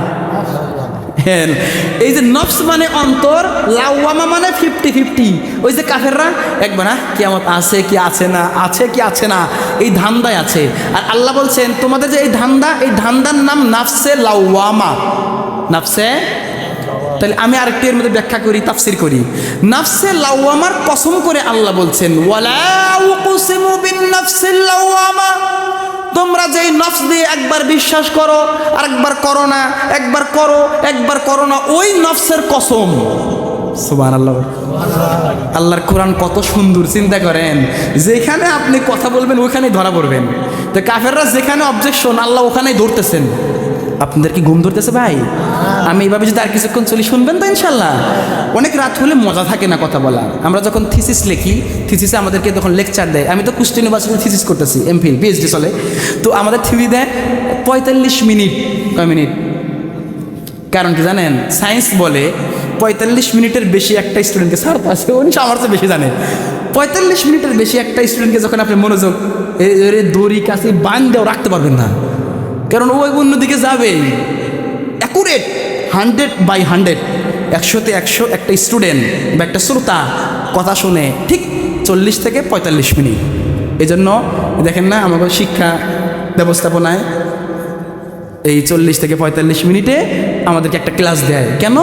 এই যে নফস মানে অন্তর, লাওয়ামা মানে 50-50। ওই যে কাফেররা একবার না কিয়ামত আছে কি আছে না, আছে কি আছে না, এই ধান্দায় আছে। আর আল্লাহ বলছেন তোমাদের যে এই ধান্দা, এই ধান্দার নাম নাফসে লাওয়ামা। নাফসে, তাহলে আমি আরেকটু এর মধ্যে ব্যাখ্যা করি, তাফসির করি। নাফসে লাওয়ামার কসম করে আল্লাহ বলছেন ওয়ালা উকসিমু বিন নাফসিল লাওয়ামা, তোমরা যেই নফস দিয়ে একবার বিশ্বাস করো আর একবার করো না, একবার করো একবার করো না, ওই নফসের কসম। সুবহানাল্লাহ। আল্লাহর কোরআন কত সুন্দর, চিন্তা করেন। যেখানে আপনি কথা বলবেন ওইখানেই ধরা পড়বেন। তো কাফেররা যেখানে অবজেকশন, আল্লাহ ওখানেই ধরতেছেন। আপনাদের কি ঘুম ধরতেছে ভাই? আমি এইভাবে যদি আর কিছুক্ষণ চলি শুনবেন তো ইনশাল্লাহ। অনেক রাত হলে মজা থাকে না কথা বলা। আমরা যখন থিসিস লিখি, থিসিসে আমাদেরকে তখন লেকচার দেয়। আমি তো কুষ্টি ইউনিভার্সিটিতে থিসিস করতেছি, এমফিল পিএইচডি চলে। তো আমাদের থিওরি দেয় 45 মিনিট। কয় মিনিট? কারণ কি জানেন, সায়েন্স বলে 45 মিনিটের বেশি একটা স্টুডেন্টকে স্যার আছে, উনি আমার চেয়ে বেশি জানে। 45 মিনিটের বেশি একটা স্টুডেন্টকে যখন আপনি মনোযোগ দড়ি কাছে বাঁধতেও রাখতে পারবেন না, কারণ ওই অন্যদিকে যাবে। অ্যাকুরেট 100/100, 100-তে 100 একটা স্টুডেন্ট বা একটা শ্রোতা কথা শুনে ঠিক 40 থেকে 45 মিনিট। এই জন্য দেখেন না আমাদের শিক্ষা ব্যবস্থাপনায় এই 40 থেকে 45 মিনিটে আমাদেরকে একটা ক্লাস দেয়। কেন?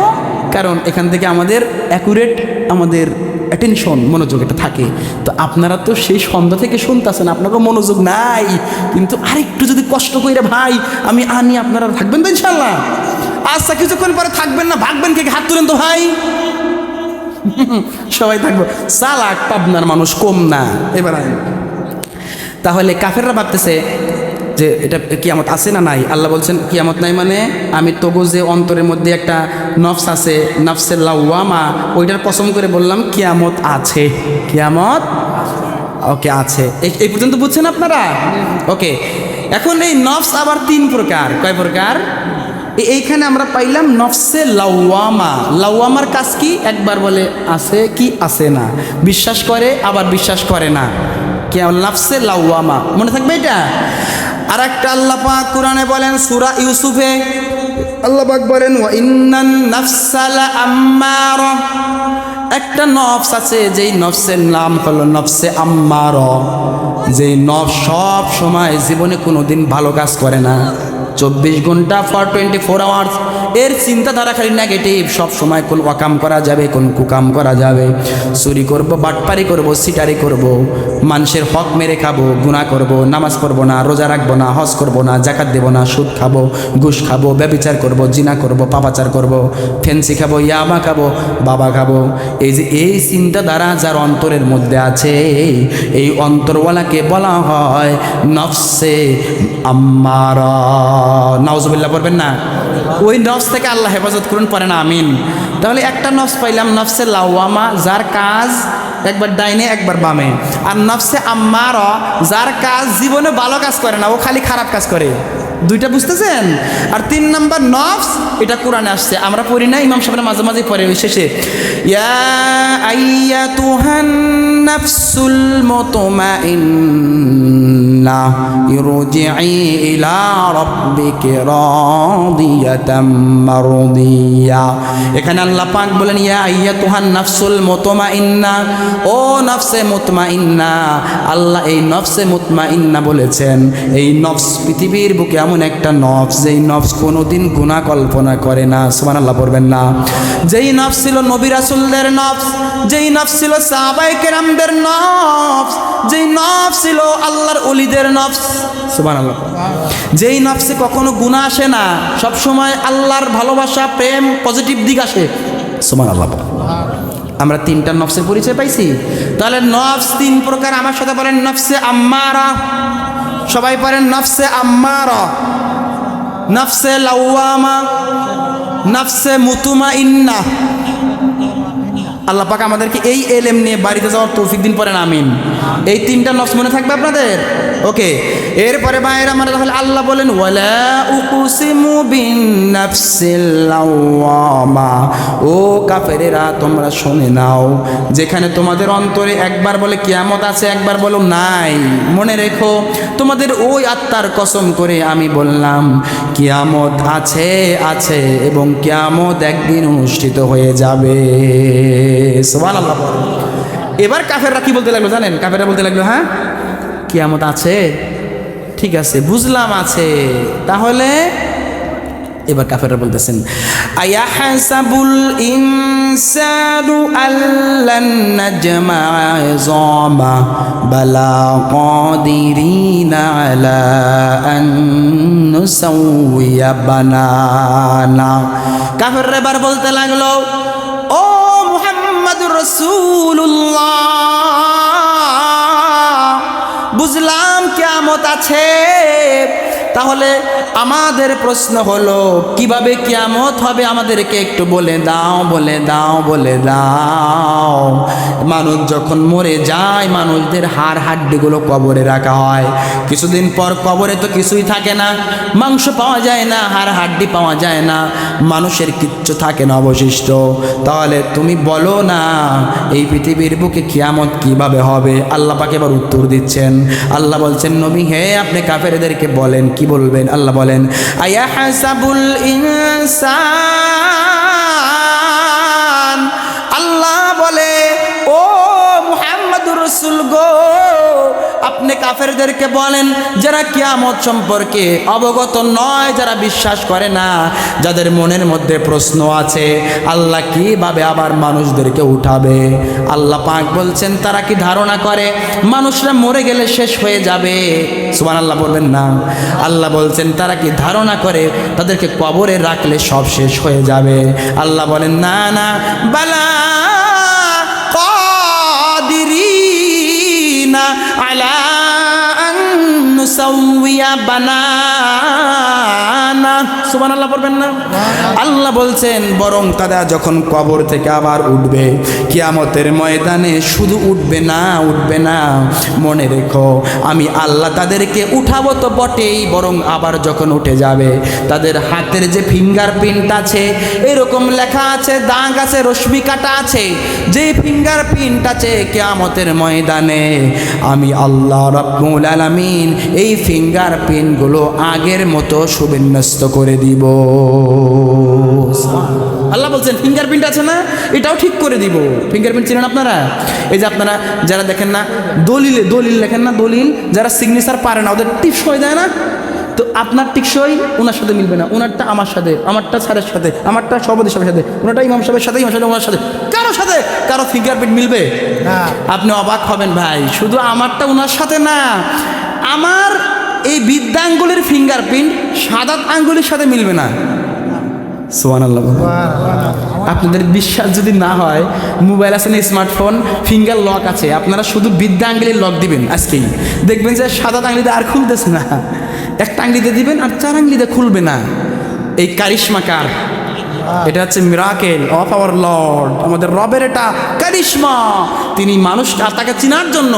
কারণ এখান থেকে আমাদের অ্যাকুরেট আমাদের অ্যাটেনশন, মনোযোগ এটা থাকে। তো আপনারা তো সেই সন্ধ্যা থেকে শুনতেছেন, আপনারও মনোযোগ নাই, কিন্তু আরেকটু যদি কষ্ট করে ভাই আমি আনি, আপনারা থাকবেন তো ইনশাল্লাহ? আচ্ছা, কিছুক্ষণ পরে থাকবেন না, ভাগবেন কে? হাত তুলেন তো ভাই। সবাই থাকবো। চালাক পাবনার মানুষ কম না। এবার তাহলে কাফেররা ভাবতেছে যে এটা কিয়ামত আছে না নাই। আল্লাহ বলছেন কিয়ামত নাই মানে আমি তবু যে অন্তরের মধ্যে একটা নফস আছে, নফসের লাওয়ামা, ওইটার কসম করে বললাম কিয়ামত আছে। কিয়ামত ওকে আছে। এই পর্যন্ত বুঝছেন আপনারা? ওকে, এখন এই নফস আবার 3 প্রকার। কয় প্রকার? এইখানে আমরা পাইলাম নফসে লাওয়ামা। লাওয়ামার কাজ কি? একবার বলে আছে কি আছে না, বিশ্বাস করে আবার বিশ্বাস করে না। নফসে লাওয়ামা, মনে থাকবে এটা। আর একটা আল্লাহ পাক কোরআনে বলেন সূরা ইউসুফে, আল্লাহ পাক বলেন ওয়া ইন্নান নাফসা লাআম্মারা, একটা নফস আছে যেই নফসের নাম হলো নফসে আম্মারা, যেই নফস সব সময় জীবনে কোনোদিন ভালো কাজ করে না। 24 ঘন্টা ফর 24 আওয়ার্স এর চিন্তাধারা খালি নেগেটিভ। সব সময় কোন ওয়াকাম করা যাবে, কোন কুকাম করা যাবে, চুরি করব, বাটপারি করব, সিটারি করব, মানুষের হক মেরে খাবো, গুনাহ করব, নামাজ পড়বো না, রোজা রাখবো না, হজ করব না, জাকাত দেব না, সুদ খাবো, ঘুষ খাবো, ব্যভিচার করব, জিনা করব, পাপাচার করব, ফেন্সি খাবো, ইয়াবা খাবো, বাবা খাবো। এই যে এই চিন্তাধারা যার অন্তরের মধ্যে আছে, এই অন্তরওয়ালাকে বলা হয় নফসে আম্মারা। নাউজুবিল্লাহ পড়বেন না? ওই নফস থেকে আল্লাহ হেফাজত করুন, পড়ে না আমিন। তাহলে একটা নফস পাইলাম নফসে লাওয়ামা, যার কাজ একবার ডাইনে একবার বামে। আর নফসে আম্মারা, যার কাজ জীবনে ভালো কাজ করে না, ও খালি খারাপ কাজ করে। দুইটা বুঝতেছেন? আর 3 নম্বর নফস, এটা কোরআনে আসছে, আমরা পড়ি না, ইমাম সাহেবরা মাঝে মাঝে পড়ে ওই শেষে, ইয়া আইয়াতুহান নাফসুল মুতমাইন্নাহ ইরজিই ইলা রাব্বিকি রাদিয়াতাম মারদিয়া। এখানে আল্লাহ পাক বলেন ইয়া আইয়াতুহান নাফসুল মুতমাইন্নাহ, ও নফসে মুতমাইন্না। আল্লাহ এই নফসে মুতমাইন্না বলেছেন। এই নফস পৃথিবীর বুকে এমন একটা নফস, যেই নফস কোনোদিন গুনাহ কল্পনা করে না। সুবহানাল্লাহ পড়বেন না? যেই নফস ছিল নবী রাসূলদের নফস, যেই নফস ছিল সাহাবায়ে কেরামদের নফস, যেই নফস ছিল আল্লাহর ওলিদের নফস। সুবহানাল্লাহ। যেই নফসে কখনো গুনাহ আসে না, সব সময় আল্লাহর ভালোবাসা, প্রেম, পজিটিভ দিক আসে। সুবহানাল্লাহ। আমরা তিনটা নফসের পরিচয় পাইছি। তাহলে নফস তিন প্রকার। আমার সাথে বলেন নফসে আম্মারা। সবাই পারেন নফসে আম্মারা, নফসে লাওয়ামা, নফসে মুতমাইন্না। আল্লাহ পাক আমাদেরকে এই এলেম নিয়ে বাড়িতে যাওয়ার তৌফিক দিন, পড়েন আমিন। এই তিনটা নফস মনে থাকবে আপনাদের? ওকে। এরপরে বাইরে আমরা তাহলে আল্লাহ বলেন ওয়ালা উকসিমু বিন নাফসিল লাওয়ামা। ও কাফেরেরা, তোমরা শুনে নাও, যেখানে তোমাদের অন্তরে একবার বলে কিয়ামত আছে, একবার বলো নাই, মনে রেখো তোমাদের ওই আত্মার কসম করে আমি বললাম কিয়ামত আছে, আছে, এবং কিয়ামত একদিন অনুষ্ঠিত হয়ে যাবে। সুবহানাল্লাহ। এবার কাফেররা কি বলতে লাগলো জানেন? কাফেররা বলতে লাগলো হ্যাঁ কিয়ামত আছে, ঠিক আছে বুঝলাম আছে, তাহলে এবার কাফেররা বলতেছেন আয়াহাসাবুল ইনসানু আল্লান নাজমা ইযামা বালা কাদিরিনা আলা আন নুসাউইয়া বানানা। কাফেররা এবার বলতে লাগলো ও মুহাম্মাদুর রাসূলুল্লাহ, বুঝলাম কিয়ামত আছে, তাহলে আমাদের প্রশ্ন হলো কিভাবে কিয়ামত হবে আমাদেরকে একটু বলে দাও, বলে দাও, বলে দাও। মানুষ যখন মরে যায়, মানুষদের হাড় হাড্ডিগুলো কবরে রাখা হয়। কিছুদিন পর কবরে তো কিছুই থাকে না, মাংস পাওয়া যায় না, হাড় হাড্ডি পাওয়া যায় না, মানুষের কিচ্ছু থাকে না অবশিষ্ট। তাহলে তুমি বলো না এই পৃথিবীর বুকে কিয়ামত কিভাবে হবে? আল্লাহ পাক এবার উত্তর দিচ্ছেন। আল্লাহ বলছেন নবী হে আপনি কাফেরদেরকে বলেন। কি বলবেন? আল্লাহ বলেন আয়াহাসাবুল ইনসান, আল্লাহ বলে ও মুহাম্মদুর রাসূল গো, আপনি কাফেরদেরকে বলেন যারা কিয়ামত সম্পর্কে অবগত নয়, যারা বিশ্বাস করে না, যাদের মনের মধ্যে প্রশ্ন আছে আল্লাহ কিভাবে আবার মানুষদেরকে উঠাবে। আল্লাহ পাক বলছেন তারা কি ধারণা করে মানুষরা মরে গেলে শেষ হয়ে যাবে? সুবহানাল্লাহ বলবেন না? আল্লাহ বলছেন তারা কি ধারণা করে তাদেরকে কবরে রাখলে সব শেষ হয়ে যাবে? আল্লাহ বলেন না না, বালা কাদিরিনা আলা আন নুসাউইয়া বানানা। সুবহানাল্লাহ পড়বেন না? আল্লাহ বলছেন বরং তারা যখন কবর থেকে আবার উঠবে কিয়ামতের ময়দানে, শুধু উঠবে না, উঠবে না, মনে রেখো আমি আল্লাহ তাদেরকে উঠাবো তো বটেই, বরং আবার যখন উঠে যাবে তাদের হাতের যে ফিঙ্গারপ্রিন্ট আছে, এরকম লেখা আছে, দাগ আছে, রশ্মি কাটা আছে, যে ফিঙ্গারপ্রিন্ট আছে কিয়ামতের ময়দানে আমি আল্লাহ রাব্বুল আলামিন এই ফিঙ্গারপ্রিন্টগুলো আগের মতো সুবিন্যস্ত করে দিব। আল্লাহ বলছেন ফিঙ্গারপ্রিন্ট আছে না, এটাও ঠিক করে দিব। ফিঙ্গারপ্রিন্ট চিনেন আপনারা? এই যে আপনারা যারা দেখেন না দলিলে, দলিল লেখেন না, দলিল যারা সিগনেচার পারে না ওদের টিপস হয়ে যায় না, তো আপনার টিকসই ওনার সাথে মিলবে না, ওনারটা আমার সাথে, আমারটা স্যারের সাথে, আমারটা সভাপতি সাহেবের সাথে, ওনারটা ইমাম সাহেবের সাথে, ইমাম সাহেব ওনার সাথে, কারো সাথে কারো ফিঙ্গারপ্রিন্ট মিলবে না। আপনি অবাক হবেন ভাই, শুধু আমারটা ওনার সাথে না, আমার এই বৃদ্ধাঙ্গুলির ফিঙ্গারপ্রিন্ট সাদাত আঙ্গুলির সাথে মিলবে না। সুবহানাল্লাহ। আপনাদের বিশ্বাস যদি না হয়, মোবাইল আছে না, স্মার্টফোন, ফিঙ্গার লক আছে, আপনারা শুধু বৃদ্ধা আঙ্গুলির লক দিবেন আজকেই, দেখবেন যে সাদাত আঙ্গুলিতে আর খুলতেছে না, একটা আঙ্গুলিতে দিবেন আর চার আঙ্গুলিতে খুলবে না। এই কারিশমা কার? এটা হচ্ছে মিরাকেল অফ আওয়ার লর্ড, আমাদের রবের এটা কারিশমা। তিনি মানুষ তাকে চিনার জন্য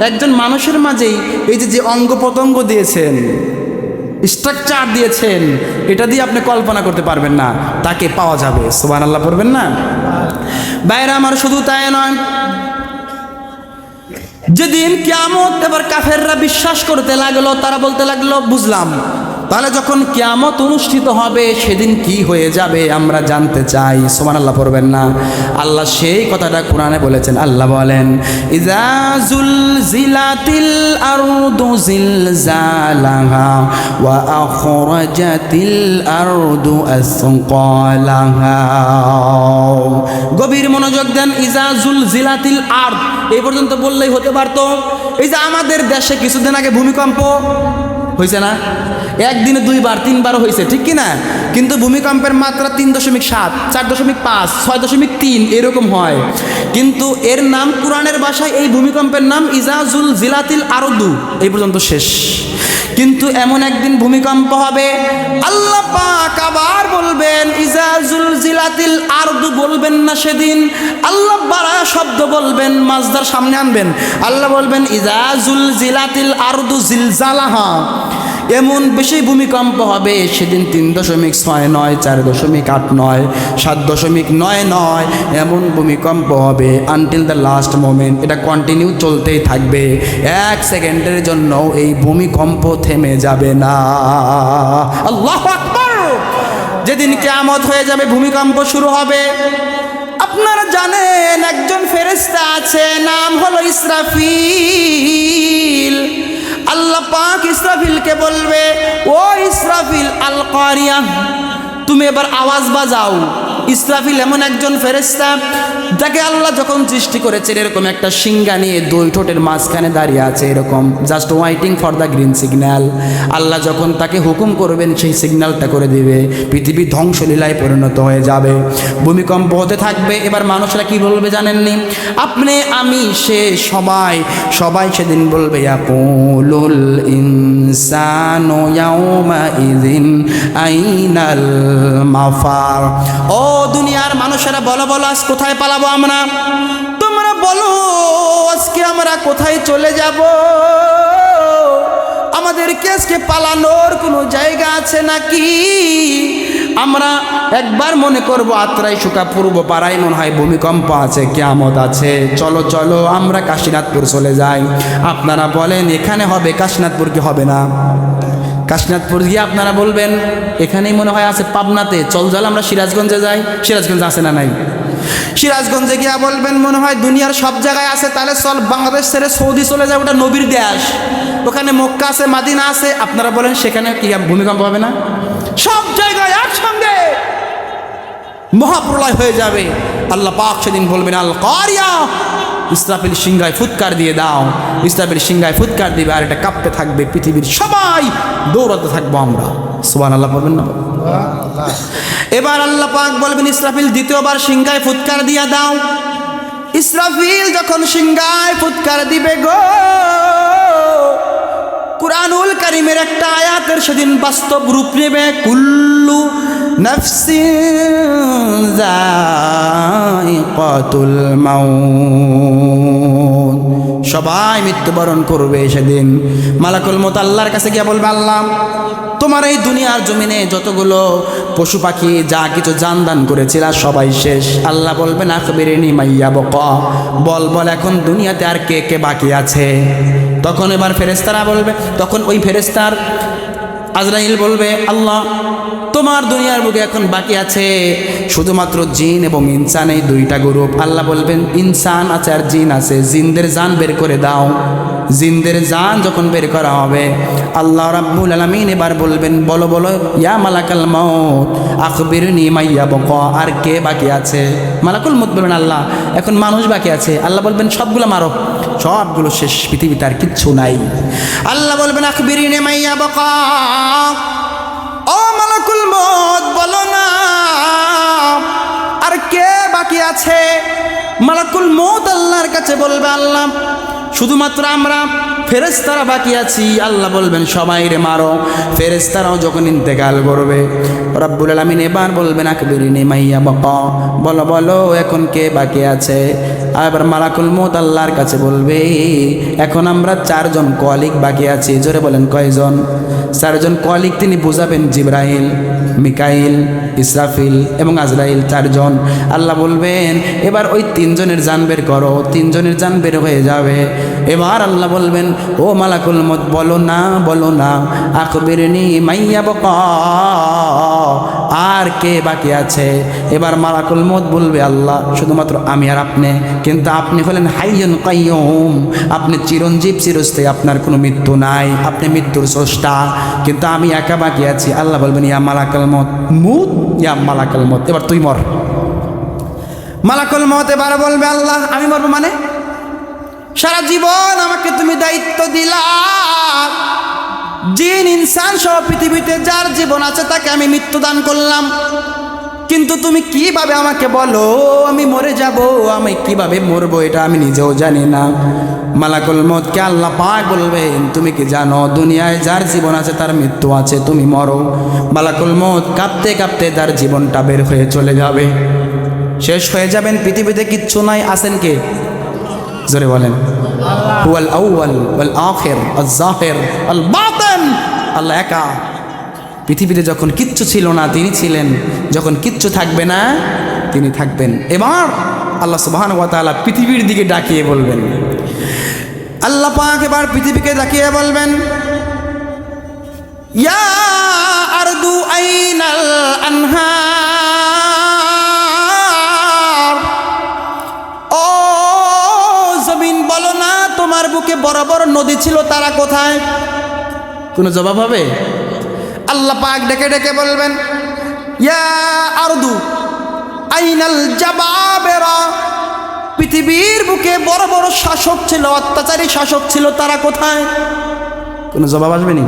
একজন মানুষের মাঝেই এই যে অঙ্গ প্রত্যঙ্গ দিয়েছেন, স্ট্রাকচার দিয়েছেন, এটা দিয়ে আপনি কল্পনা করতে পারবেন না, তাকে পাওয়া যাবে। সুবহানাল্লাহ পড়বেন না? বাইরে আমার শুধু তাই নয়, যেদিন কিয়ামত, এবার কাফেররা বিশ্বাস করতে লাগলো, তারা বলতে লাগলো বুঝলাম, তাহলে যখন কিয়ামত অনুষ্ঠিত হবে সেদিন কি হয়ে যাবে আমরা জানতে চাই। সুবহানাল্লাহ পড়বেন না? আল্লাহ সেই কথাটা কোরআনে বলেছেন। আল্লাহ বলেন, ইযা যুলজিলাতিল আরদু জিলজালাহা ওয়া আখরাজাতিল আরদু আসকালাহা। গভীর মনোযোগ দেন। ইযা যুলজিলাতিল আরদ এই পর্যন্ত বললেই হতে পারতো। এই যে আমাদের দেশে কিছুদিন আগে ভূমিকম্প হয়েছে না, একদিনে 2 বার 3 বার হয়েছে, ঠিক কি না? কিন্তু ভূমিকম্পের মাত্রা 3.7, 4.5, 6.3 এরকম হয়। কিন্তু এর নাম কোরআনের ভাষায় এই ভূমিকম্পের নাম ইযা যুলজিলাতিল আরদু, এই পর্যন্ত শেষ। কিন্তু এমন একদিন ভূমিকম্প হবে, আল্লাহ পাক আবার বলবেন ইযা যুলজিলাতিল আরদু, বলবেন না সেদিন, আল্লাহ বাড়া শব্দ বলবেন, মাজদার সামনে আনবেন। আল্লাহ বলবেন ইযা যুলজিলাতিল আরদু জিলজালাহা। এমন বেশি ভূমিকম্প হবে সেদিন 3.69, 4.89, 7.99 এমন ভূমিকম্প হবে আনটিল দ্য লাস্ট মোমেন্ট। এটা কন্টিনিউ চলতেই থাকবে, 1 সেকেন্ডের জন্য এই ভূমিকম্প থেমে যাবে না। আল্লাহু আকবার। যেদিন কিয়ামত হয়ে যাবে, ভূমিকম্প শুরু হবে। আপনারা জানেন একজন ফেরেশতা আছে, নাম হলো ইসরাফিল। আল্লাহ পাক ইসরাফিলকে বলবে, ও ইসরাফিল আল কারিয়া, তুমি এবার আওয়াজ বাজাও। ইসরাফিল এমন একজন ফেরেশতা যাকে আল্লাহ যখন সৃষ্টি করেছেন এরকম একটা সিংহা নিয়ে 2 ঠোঁটের মাঝখানে দাঁড়িয়ে আছে, এরকম just waiting for the green signal. আল্লাহ যখন তাকে হুকুম করবেন সেই সিগন্যালটা করে দিবে, পৃথিবী ধ্বংসলীলায় পরিণত হয়ে যাবে, ভূমিকম্প হতে থাকবে। এবার মানুষরা কি বলবে জানেননি? আপনি, আমি, সে, সবাই সেদিন বলবে ইয়াকুলুল ইনসানু ইয়াউমা ইযিন আইনাল মাফার। ও দুনিয়ার মানুষেরা বলো আজ কোথায় পালাবো আমরা? তোমরা বলো আজকে আমরা কোথায় চলে যাব? আমাদেরকে আজকে পালানোর কোনো জায়গা আছে নাকি? আমরা একবার মনে করব আত্রাই সুকা পূর্ব পাড়ায় মনে হয় ভূমিকম্প আছে, কিয়ামত আছে, চলো আমরা কাশীনাথপুর চলে যাই। আপনারা বলেন এখানে হবে, কাশীনাথপুর কি হবে না? কাশীনাথপুর গিয়ে আপনারা বলবেন এখানেই মনে হয় আছে, পাবনাতে চল আমরা সিরাজগঞ্জে যাই। সিরাজগঞ্জে আছে না নাই? সিরাজগঞ্জে গিয়া বলবেন মনে হয় দুনিয়ার সব জায়গায় আছে, তাহলে চল বাংলাদেশ ছেড়ে সৌদি চলে যায়, ওটা নবীর দেশ, ওখানে মক্কা আছে, মাদিনা আছে। আপনারা বলেন সেখানে কি ভূমিকম্প হবে না? সব জায়গায় একসঙ্গে মহাপ্রলয় হয়ে যাবে। আল্লাহ পাক সেদিন বলবেন আল কারিয়া, ইসরাফিল সিংহায় ফুৎকার দিয়ে দাও। ইসরাফিল সিংহায় ফুৎকার দিবে আর এটা কাঁপতে থাকবে, পৃথিবীর সবাই দৌড়াতে থাকবো আমরা। সুবহানাল্লাহ বলবেন না? এবার আল্লাহ পাক বলবেন ইসরাফিল দ্বিতীয়বার সিংহায় ফুৎকার দিয়ে দাও। ইসরাফিল যখন সিংহায় ফুৎকার দিবে গো, কুরআনুল কারীমের একটা আয়াতের সেদিন বাস্তব রূপ নেবে, কুল্লু নাফসিন যায়িকাতুল মাউত, সবাই মৃত্যুবরণ করবে সেদিন। মালাকুল মউত আল্লাহর কাছে গিয়ে বলবে আল্লাহ তোমার এই দুনিয়ার জমিনে যতগুলো পশু পাখি যা কিছু জান দান করেছিল সবাই শেষ। আল্লাহ বলবেন আখবিরিনি মাইয়া বকা, বল এখন দুনিয়াতে আর কে কে বাকি আছে? তখন এবার ফেরেশতারা বলবে, তখন ওই ফেরেশতার আজরাইল বলবে আল্লাহ তোমার দুনিয়ার বুকে এখন বাকি আছে শুধুমাত্র জিন এবং ইনসান, এই 2টা গ্রুপ। আল্লাহ বলবেন ইনসান আছে আর জিন আছে, জিনদের জান বের করে দাও। জিনদের জান যখন বের করা হবে আল্লাহ রাব্বুল আলামিন এবার বলবেন বলো ইয়া মালাকাল মউত আখবিরনি মাইয়া বকা, আর কে বাকি আছে? মালাকুল মউত বলবেন আল্লাহ এখন মানুষ বাকি আছে। আল্লাহ বলবেন সবগুলো মারো, সবগুলো শেষ, পৃথিবীতে আর কিচ্ছু নাই। আল্লাহ বলবেন আখবিরনি মাইয়া বকা, ও মালাকুল মউত বলো না আর কে বাকি আছে? মালাকুল মউত আল্লাহর কাছে বলবে আল্লাহ শুধুমাত্র আমরা ফেরেশতারা বাকি আছি। আল্লাহ বলবেন সবাই রে মারো। ফেরেশতারাও যখন ইন্তেকাল করবে রব্বুল আলামিন এবার বলবেন আকবিরিনি মাইয়া বাকা, বলো বলো এখন কে বাকি আছে। এবার মালাকুল মউত আল্লাহর কাছে বলবে এখন আমরা 4 জন কলিগ বাকি আছি। জোরে বলেন কয়জন? 4 জন কলিগ তিনি বুঝাবেন জিবরাইল, মিকাইল, ইসরাফিল এবং আজরাইল, 4 জন। আল্লাহ বলবেন এবার ওই 3 জনের জান বের করো। 3 জনের জান বের হয়ে যাবে। এবার আল্লাহ বলবেন ও মালাকুল মউত বলো না বলো না, আকবিরনি মাইয়া বাকা, আর কে বাকি আছে? এবার মালাকুল মউত বলবে আল্লাহ শুধুমাত্র আমি আর আপনি, কিন্তু আপনি হলেন হাইয়ুন কাইয়ুম, আপনি চিরঞ্জীব চিরস্থায়ী, আপনার কোনো মৃত্যু নাই, আপনি মৃত্যুর স্রষ্টা, কিন্তু আমি একা বাকি আছি। আল্লাহ বলবেন ইয়া মালাকুল মউত মুত, ইয়া মালাকুল মউত এবার তুই মর। মালাকুল মউত এবার বলবে আল্লাহ আমি মরবো মানে? সারা জীবন আমাকে তুমি দায়িত্ব দিলা, জিন ইনসান সহ পৃথিবীতে যার জীবন আছে তাকে আমি মৃত্যু দান করলাম, কিন্তু তুমি কিভাবে আমাকে বলো আমি মরে যাব? আমি কিভাবে মরবো এটা আমি নিজেও জানি না। মালাকুল মউতকে আল্লাহ পাক বলবেন তুমি কি জানো দুনিয়ায় যার জীবন আছে তার মৃত্যু আছে, তুমি মরো। মালাকুল মউত কাঁপতে কাঁপতে তার জীবনটা বের হয়ে চলে যাবে, শেষ হয়ে যাবেন, পৃথিবীতে কিচ্ছু নাই। আছেন কে? জোরে বলেন হুয়াল আউয়াল ওয়াল আখির আল জাহির আল বাতিন, আল্লাহ একা। পৃথিবীতে যখন কিচ্ছু ছিল না তিনি ছিলেন, যখন কিচ্ছু থাকবে না তিনি থাকবেন। এবার আল্লাহ সুবহানাহু ওয়া তাআলা পৃথিবীর দিকে ডাকিয়ে বলবেন, আল্লাহ পাক এবার পৃথিবীকে ডাকিয়ে বলবেন ইয়া আরদু আইনাল আনহার, ও জমিন বলো না তোমার বুকে বড় বড় নদী ছিল তারা কোথায়? কোনো জবাব হবে? আল্লাহ পাক ডেকে ডেকে বলবেন ইয়া আরদু আইনাল জাবাবেরা, পৃথিবীর বুকে বড় বড় শাসক ছিল, অত্যাচারী শাসক ছিল, তারা কোথায়? কোনো জবাব আসবে নি?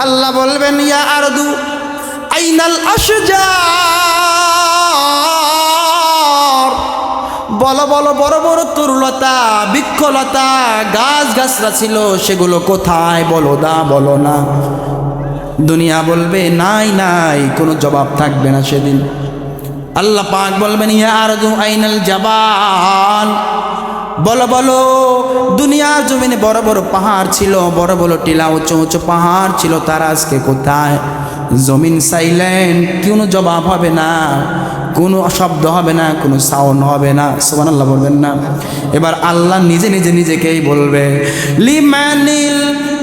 আল্লাহ বলবেন ইয়া আরদু আইনাল আশজার, বলো বলো বড় বড় তরুলতা বৃক্ষলতা গাছ গাছরা ছিল সেগুলো কোথায়? বলো না বলো না। দুনিয়া বলবে নাই নাই, কোনো জবাব থাকবে না সেদিন। আল্লাহ পাক বলবেন ইয়া আরদু আইনাল জাবাল, বলো বলো দুনিয়ার জমিনে বড় বড় পাহাড় ছিল, বড় বড় টিলা উঁচু উঁচু পাহাড় ছিল, তারা আজকে কোথায়? জমিন সাইলেন্ট, কোনো জবাব হবে না, কোনো শব্দ হবে না, কোনো সাউন্ড হবে না। সুবহানাল্লাহ বলবেন না? এবার আল্লাহ নিজে নিজে নিজেকেই বলবে লিমানিল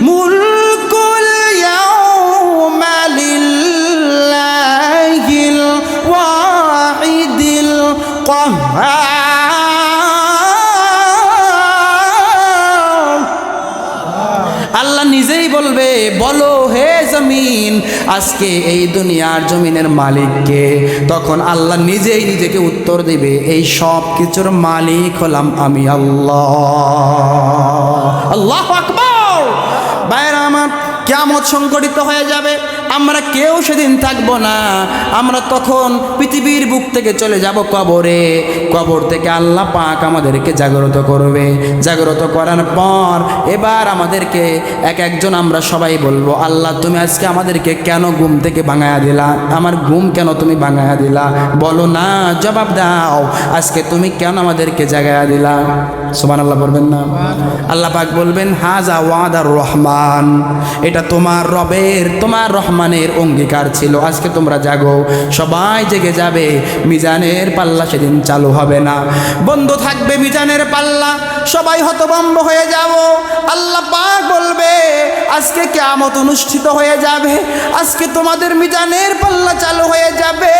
মুলকুল ইয়াউমা লিল্লাহিল ওয়াহিদিল কাহ্হার। আল্লাহ নিজেই বলবে বলো হে জমিন আজকে এই দুনিয়ার জমিনের মালিককে? তখন আল্লাহ নিজেই নিজেকে উত্তর দিবে এই সব কিছুর মালিক হলাম আমি আল্লাহ। আল্লাহু আকবার। বাইরে আমার কিয়ামত সংঘটিত হয়ে যাবে, আমরা কেউ সেদিন থাকবো না, আমরা তখন পৃথিবীর বুক থেকে চলে যাব কবরে। কবর থেকে আল্লাহ পাক আমাদেরকে জাগ্রত করবে, জাগ্রত করার পর এবার আমাদেরকে এক একজন আমরা সবাই বলবো আল্লাহ তুমি আজকে আমাদেরকে কেন ঘুম থেকে ভাঙায়া দিলা? আমার ঘুম কেন তুমি ভাঙায়া দিলা? বলো না, জবাব দাও, আজকে তুমি কেন আমাদেরকে জাগায়া দিলা? সুবহানাল্লাহ বলবেন না? আল্লাহ পাক বলবেন হাজা ওয়াদার রহমান, এটা তোমার রবের তোমার রহমানের অঙ্গীকার ছিল, আজকে তোমরা জাগো। সবাই জেগে যাবে, মিজানের পাল্লা সেদিন চালু হবে না, বন্ধ থাকবে মিজানের পাল্লা, সবাই হতভম্ব হয়ে যাব। আল্লাহ পাক বলবে আজকে কিয়ামত অনুষ্ঠিত হয়ে যাবে, আজকে তোমাদের মিজানের পাল্লা চালু হয়ে যাবে।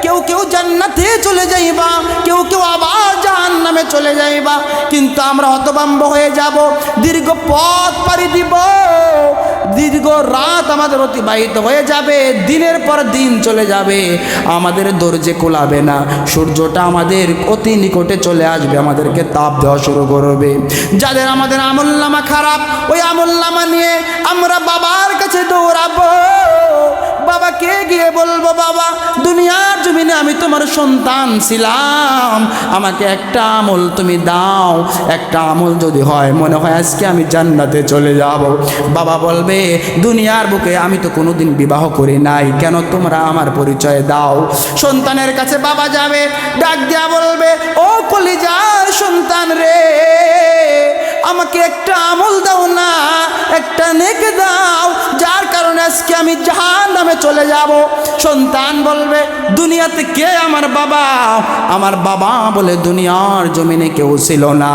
কেউ কেউ জান্নাতে চলে যাইবা, কেউ কেউ আবার জাহান্নামে চলে যাইবা, কিন্তু আমরা হতভম্ব হয়ে যাব। দীর্ঘ পথ পাড়ি দিব, দীর্ঘ রাত আমাদের অতিবাহিত হয়ে যাবে, দিনের পর দিন চলে যাবে, আমাদের দরজে কোলাবে না, সূর্যটা আমাদের অতি নিকটে চলে আসবে, আমাদেরকে তাপ দেওয়া শুরু করবে। যাদের আমাদের আমলনামা খারাপ, ওই আমলনামা নিয়ে আমরা বাবার কাছে দৌড়াবো, বাবাকে গিয়ে বলবো, বাবা দুনিয়ার জমিনে আমি তোমার সন্তান ছিলাম, আমাকে একটা আমল তুমি দাও, একটা আমল যদি হয় মনে হয় আজকে আমি জান্নাতে চলে যাব। বাবা বলবে, দুনিয়ার বুকে আমি তো কোনোদিন বিবাহ করি নাই, কেন তোমরা আমার পরিচয় দাও। সন্তানের কাছে বাবা যাবে, ডাক দিয়া বলবে, ও কলিজার সন্তান রে, আমাকে একটা আমল দাও না, একটা নেক দাও, যার কারণে আজকে আমি জাহান্নামে চলে যাব। সন্তান বলবে, দুনিয়াতে কে আমার বাবা? আমার বাবা বলে দুনিয়ার জমিনে কেউ ছিল না।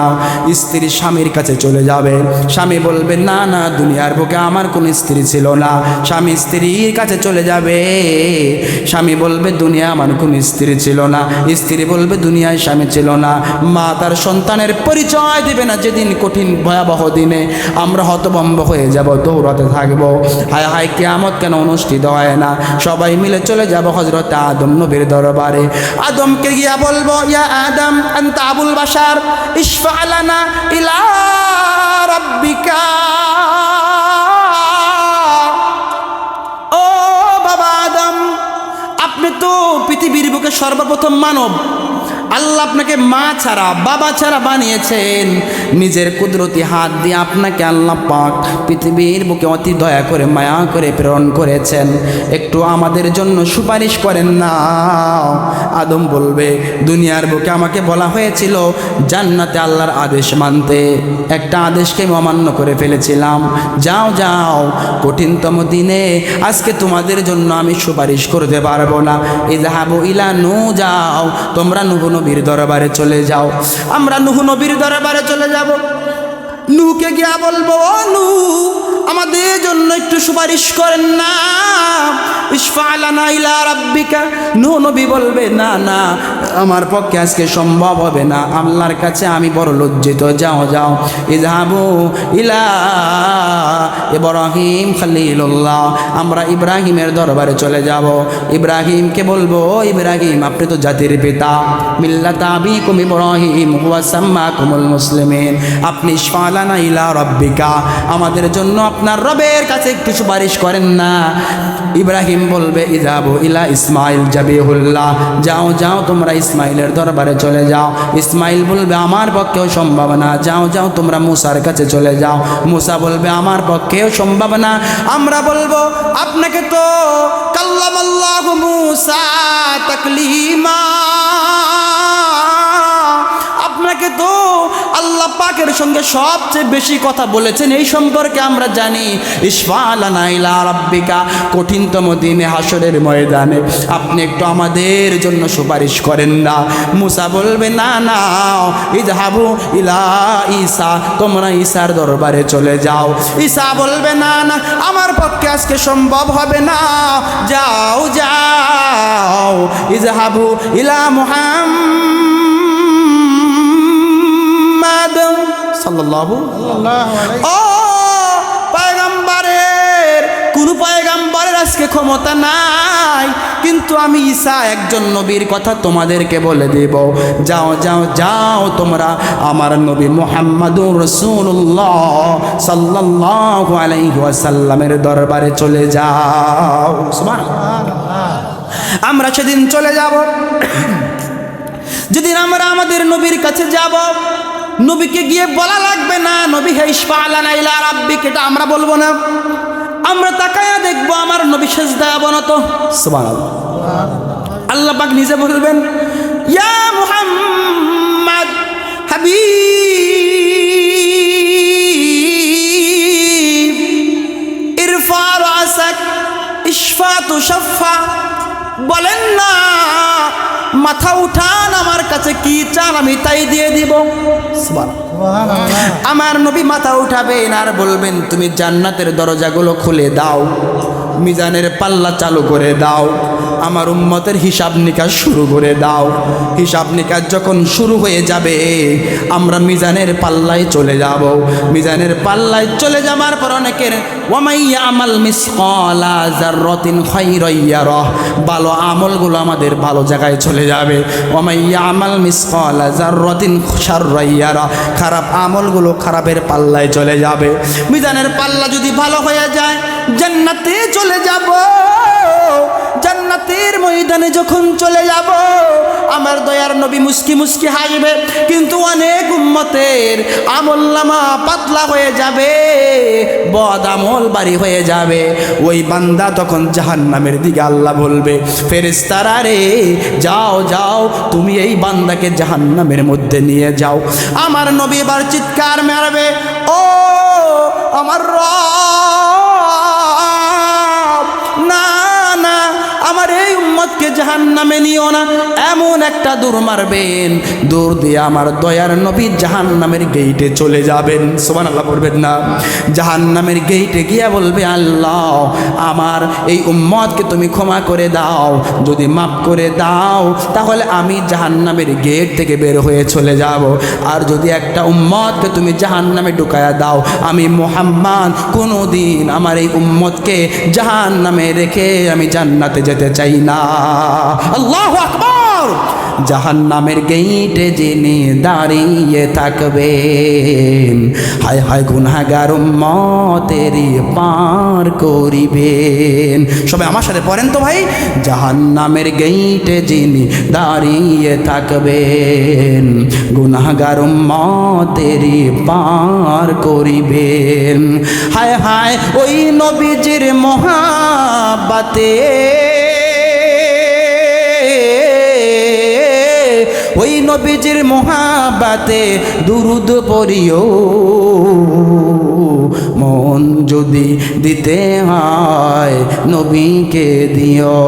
স্ত্রী স্বামীর কাছে চলে যাবে, স্বামী বলবে, না না, দুনিয়ার বুকে আমার কোনো স্ত্রী ছিল না। স্বামী স্ত্রীর কাছে চলে যাবে, স্বামী বলবে, দুনিয়া আমার কোনো স্ত্রী ছিল না। স্ত্রী বলবে, দুনিয়ায় স্বামী ছিল না। মা তার সন্তানের পরিচয় দিবে না। যেদিন কঠিন ভয়াবহ দিনে আমরা হতভম্ব হয়ে যাব, দৌড়াতে থাকবো, হায় হায় কিয়ামত কেন অনুষ্ঠিত হয় না। সবাই মিলে চলে যাব হযরত আদম নবীর দরবারে। আদমকে গিয়া বলবো, ইয়া আদম আনতা আবুল বাশার ইশফা লানা ইলা রাব্বিকা। ও বাবা আদম, আপনি তো পৃথিবীর বুকে সর্বপ্রথম মানব। আল্লাহ আপনাকে মা ছাড়া বাবা ছাড়া বানিয়েছেন। নিজের কুদরতি হাত দিয়ে আপনাকে আল্লাহ পাক পৃথিবীর বুকে অতি দয়া করে মায়া করে প্রেরণ করেছেন। একটু আমাদের জন্য সুপারিশ করেন না। আদম বলবে, দুনিয়ার বুকে আমাকে বলা হয়েছিল জান্নাতে আল্লাহর আদেশ মানতে, একটা আদেশকে আমি অমান্য করে ফেলেছিলাম। যাও যাও, কঠিনতম দিনে আজকে তোমাদের জন্য আমি সুপারিশ করতে পারবো না। ইযহাবু ইলা নূহ, যাও তোমরা নূহ নবীর দরবারে চলে যাও। আমরা নূহ নবীর দরবারে চলে যাব। নূহকে গিয়া বলবো, ও নূহ, আমাদের জন্য একটু সুপারিশ করেন না, ইশফা লানা ইলা রাব্বিকা। নূহ নবী বলবে, না না, আমার পক্ষে আজকে সম্ভব হবে না, আল্লাহর কাছে আমি বড় লজ্জিত। যাও যাও, ইযহাবু ইলা ইব্রাহিম খলিলুল্লাহ, আমরা ইব্রাহিমের দরবারে চলে যাব। ইব্রাহিমকে বলবো, ইব্রাহিম আপনি তো জাতির পিতা, মিল্লাতা আবিকুম ইব্রাহিম হুয়া সাম্মাকুমুল মুসলিমিন, আপনি ইশফা লানা ইলা রাব্বিকা, আমাদের জন্য আপনার রবের কাছে একটু সুপারিশ করেন না। ইব্রাহিম বলবে, ইযাবু ইলা ইসমাইল জাবিহুল্লাহ, যাও যাও তোমরা ইসমাইলের দরবারে চলে যাও। ইসমাইল বলবে, আমার পক্ষেও সম্ভব না। যাও যাও তোমরা মুসার কাছে চলে যাও। মুসা বলবে, আমার পক্ষেও সম্ভব না। আমরা বলবো, আপনাকে তো কাল্লামাল্লাহু মুসা তাকলিমা, আপনাকে তো আল্লাহ পাকের সঙ্গে সবচেয়ে বেশি কথা বলেছেন, এই সম্পর্কে আমরা জানি। ইশফা লানা ইলা রাব্বিকা, কঠিনতম দিনে হাসরের ময়দানে আপনি একটু আমাদের জন্য সুপারিশ করেন না। মুসা বলবে, না না, ইযহাবু ইলা ঈসা, তোমরা ঈসার দরবারে চলে যাও। ঈসা বলবে, না না, আমার পক্ষে আজকে সম্ভব হবে না। যাও যাও, ইযহাবু ইলা মুহাম্মাদ সাল্লাল্লাহু আলাইহি। ও পয়গম্বরের, কোন পয়গম্বরের আজকে ক্ষমতা নাই, কিন্তু আমি ঈসা একজন নবীর কথা তোমাদেরকে বলে দেব। যাও যাও যাও, তোমরা আমার নবী মুহাম্মাদুর রাসূলুল্লাহ সাল্লাল্লাহু আলাইহি ওয়াসাল্লামের দরবারে চলে যাও। সুবহানাল্লাহ। আমরা সেদিন চলে যাব। যেদিন আমরা আমাদের নবীর কাছে যাব, নবীকে গিয়ে বলা লাগবে না, নবী হে ইশফা লানা ইলা রাব্বিক, এটা আমরা বলবো না। আমরা তাকায়া দেখবো আমার নবী সিজদায় অবনত। সুবহানাল্লাহ। আল্লাহ পাক নিজে বলবেন, ইয়া মুহাম্মদ হাবিব ইরফা রাসাক ইশফা তুশফা, বলেন না মাথা উঠান, আমার কাছে কি চান আমি তাই দিয়ে দিব। আমার নবী মাথা উঠাবেন আর বলবেন, তুমি জান্নাতের দরজাগুলো খুলে দাও, মিজানের পাল্লা চালু করে দাও, আমার উম্মতের হিসাব নিকাশ শুরু করে দাও। হিসাব নিকাশ যখন শুরু হয়ে যাবে, আমরা মিজানের পাল্লায় চলে যাব। মিজানের পাল্লায় চলে যাবার পর অনেকের ওয়ামাই ইয়ামাল মিসকালা যাররাতিন খায়রান ইয়ারাহ, ভালো আমলগুলো আমাদের ভালো জায়গায় চলে যাবে। ওয়ামাই ইয়ামাল মিসকালা যাররাতিন শাররান ইয়ারাহ, খারাপ আমলগুলো খারাপের পাল্লায় চলে যাবে। মিজানের পাল্লা যদি ভালো হয়ে যায় জান্নাতে চলে যাব। জান্নাতের ময়দানে যখন চলে যাব আমার দয়ার নবী মুস্কি মুস্কি হাসবে, কিন্তু অনেক উম্মতের আমলনামা পাতলা হয়ে যাবে, বদ আমল বাড়ি হয়ে যাবে। ওই বান্দা তখন জাহান্নামের দিকে আল্লাহ বলবে, ফেরেশতারা রে যাও যাও, তুমি এই বান্দাকে জাহান্নামের মধ্যে নিয়ে যাও। আমার নবী এবার চিৎকার মারবে, ও আমার রব, না না, আমার এই উম্মতকে জাহান্নামে নিও না। এমন একটা দূর মারবেন, দূর দিয়ে আমার দয়ার নবী জাহান্নামের গেইটে চলে যাবেন। সুবহানাল্লাহ বলবেন না? জাহান্নামের গেইটে গিয়া বলবে, আল্লাহ আমার এই উম্মতকে তুমি ক্ষমা করে দাও, যদি মাফ করে দাও তাহলে আমি জাহান্নামের গেট থেকে বের হয়ে চলে যাব। আর যদি একটা উম্মতকে তুমি জাহান্নামে ঢুকায়া দাও, আমি মুহাম্মদ কোনোদিন আমার এই উম্মতকে জাহান্নামে রেখে আমি জান্নাতে যেতে চাই না। আল্লাহু আকবার। জাহান্নামের গেইটে যিনি দাঁড়িয়ে থাকবেন, হায় হায় গুনাহগার উম্মতেরই পার করিবেন। সবাই আমার সাথে পড়েন তো ভাই, জাহান্নামের গেইটে যিনি দাঁড়িয়ে থাকবেন, গুনাহগার উম্মতেরই পার করিবেন। হায় হায় ওই নবীজির মহাব্বতে, ওই নবীজির মহাব্বতে দুরুদ পড়িও, মন যদি দিতে হয় নবীকে দিও,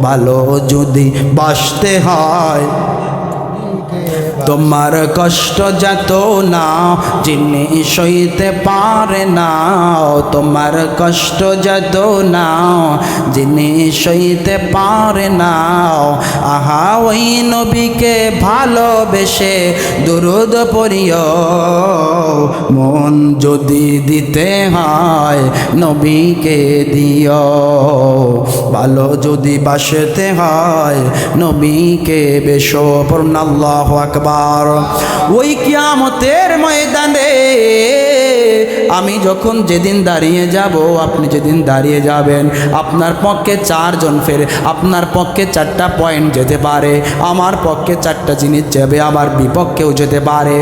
ভালো যদি বাসতে হয় তোমার কষ্ট যত না যিনি সইতে পারে না, তোমার কষ্ট যত না যিনি সইতে পারে না। আহা ওই নবীকে ভালোবেসে দুরুদ পড়িও, মন যদি দিতে হয় নবীকে দিও, ভালো যদি বাসতে হয় নবীকে বেশো। পড়ুন আল্লাহু আকবার। ওই কিয়ামতের ময়দানে আমি যখন যেদিন দাঁড়িয়ে যাব, আপনি যেদিন দাঁড়িয়ে যাবেন, আপনার পক্ষে চারজন ফেরে, আপনার পক্ষে চারটা পয়েন্ট যেতে পারে, আমার পক্ষে চারটা জিনিস যাবে, আবার বিপক্ষেও যেতে পারে।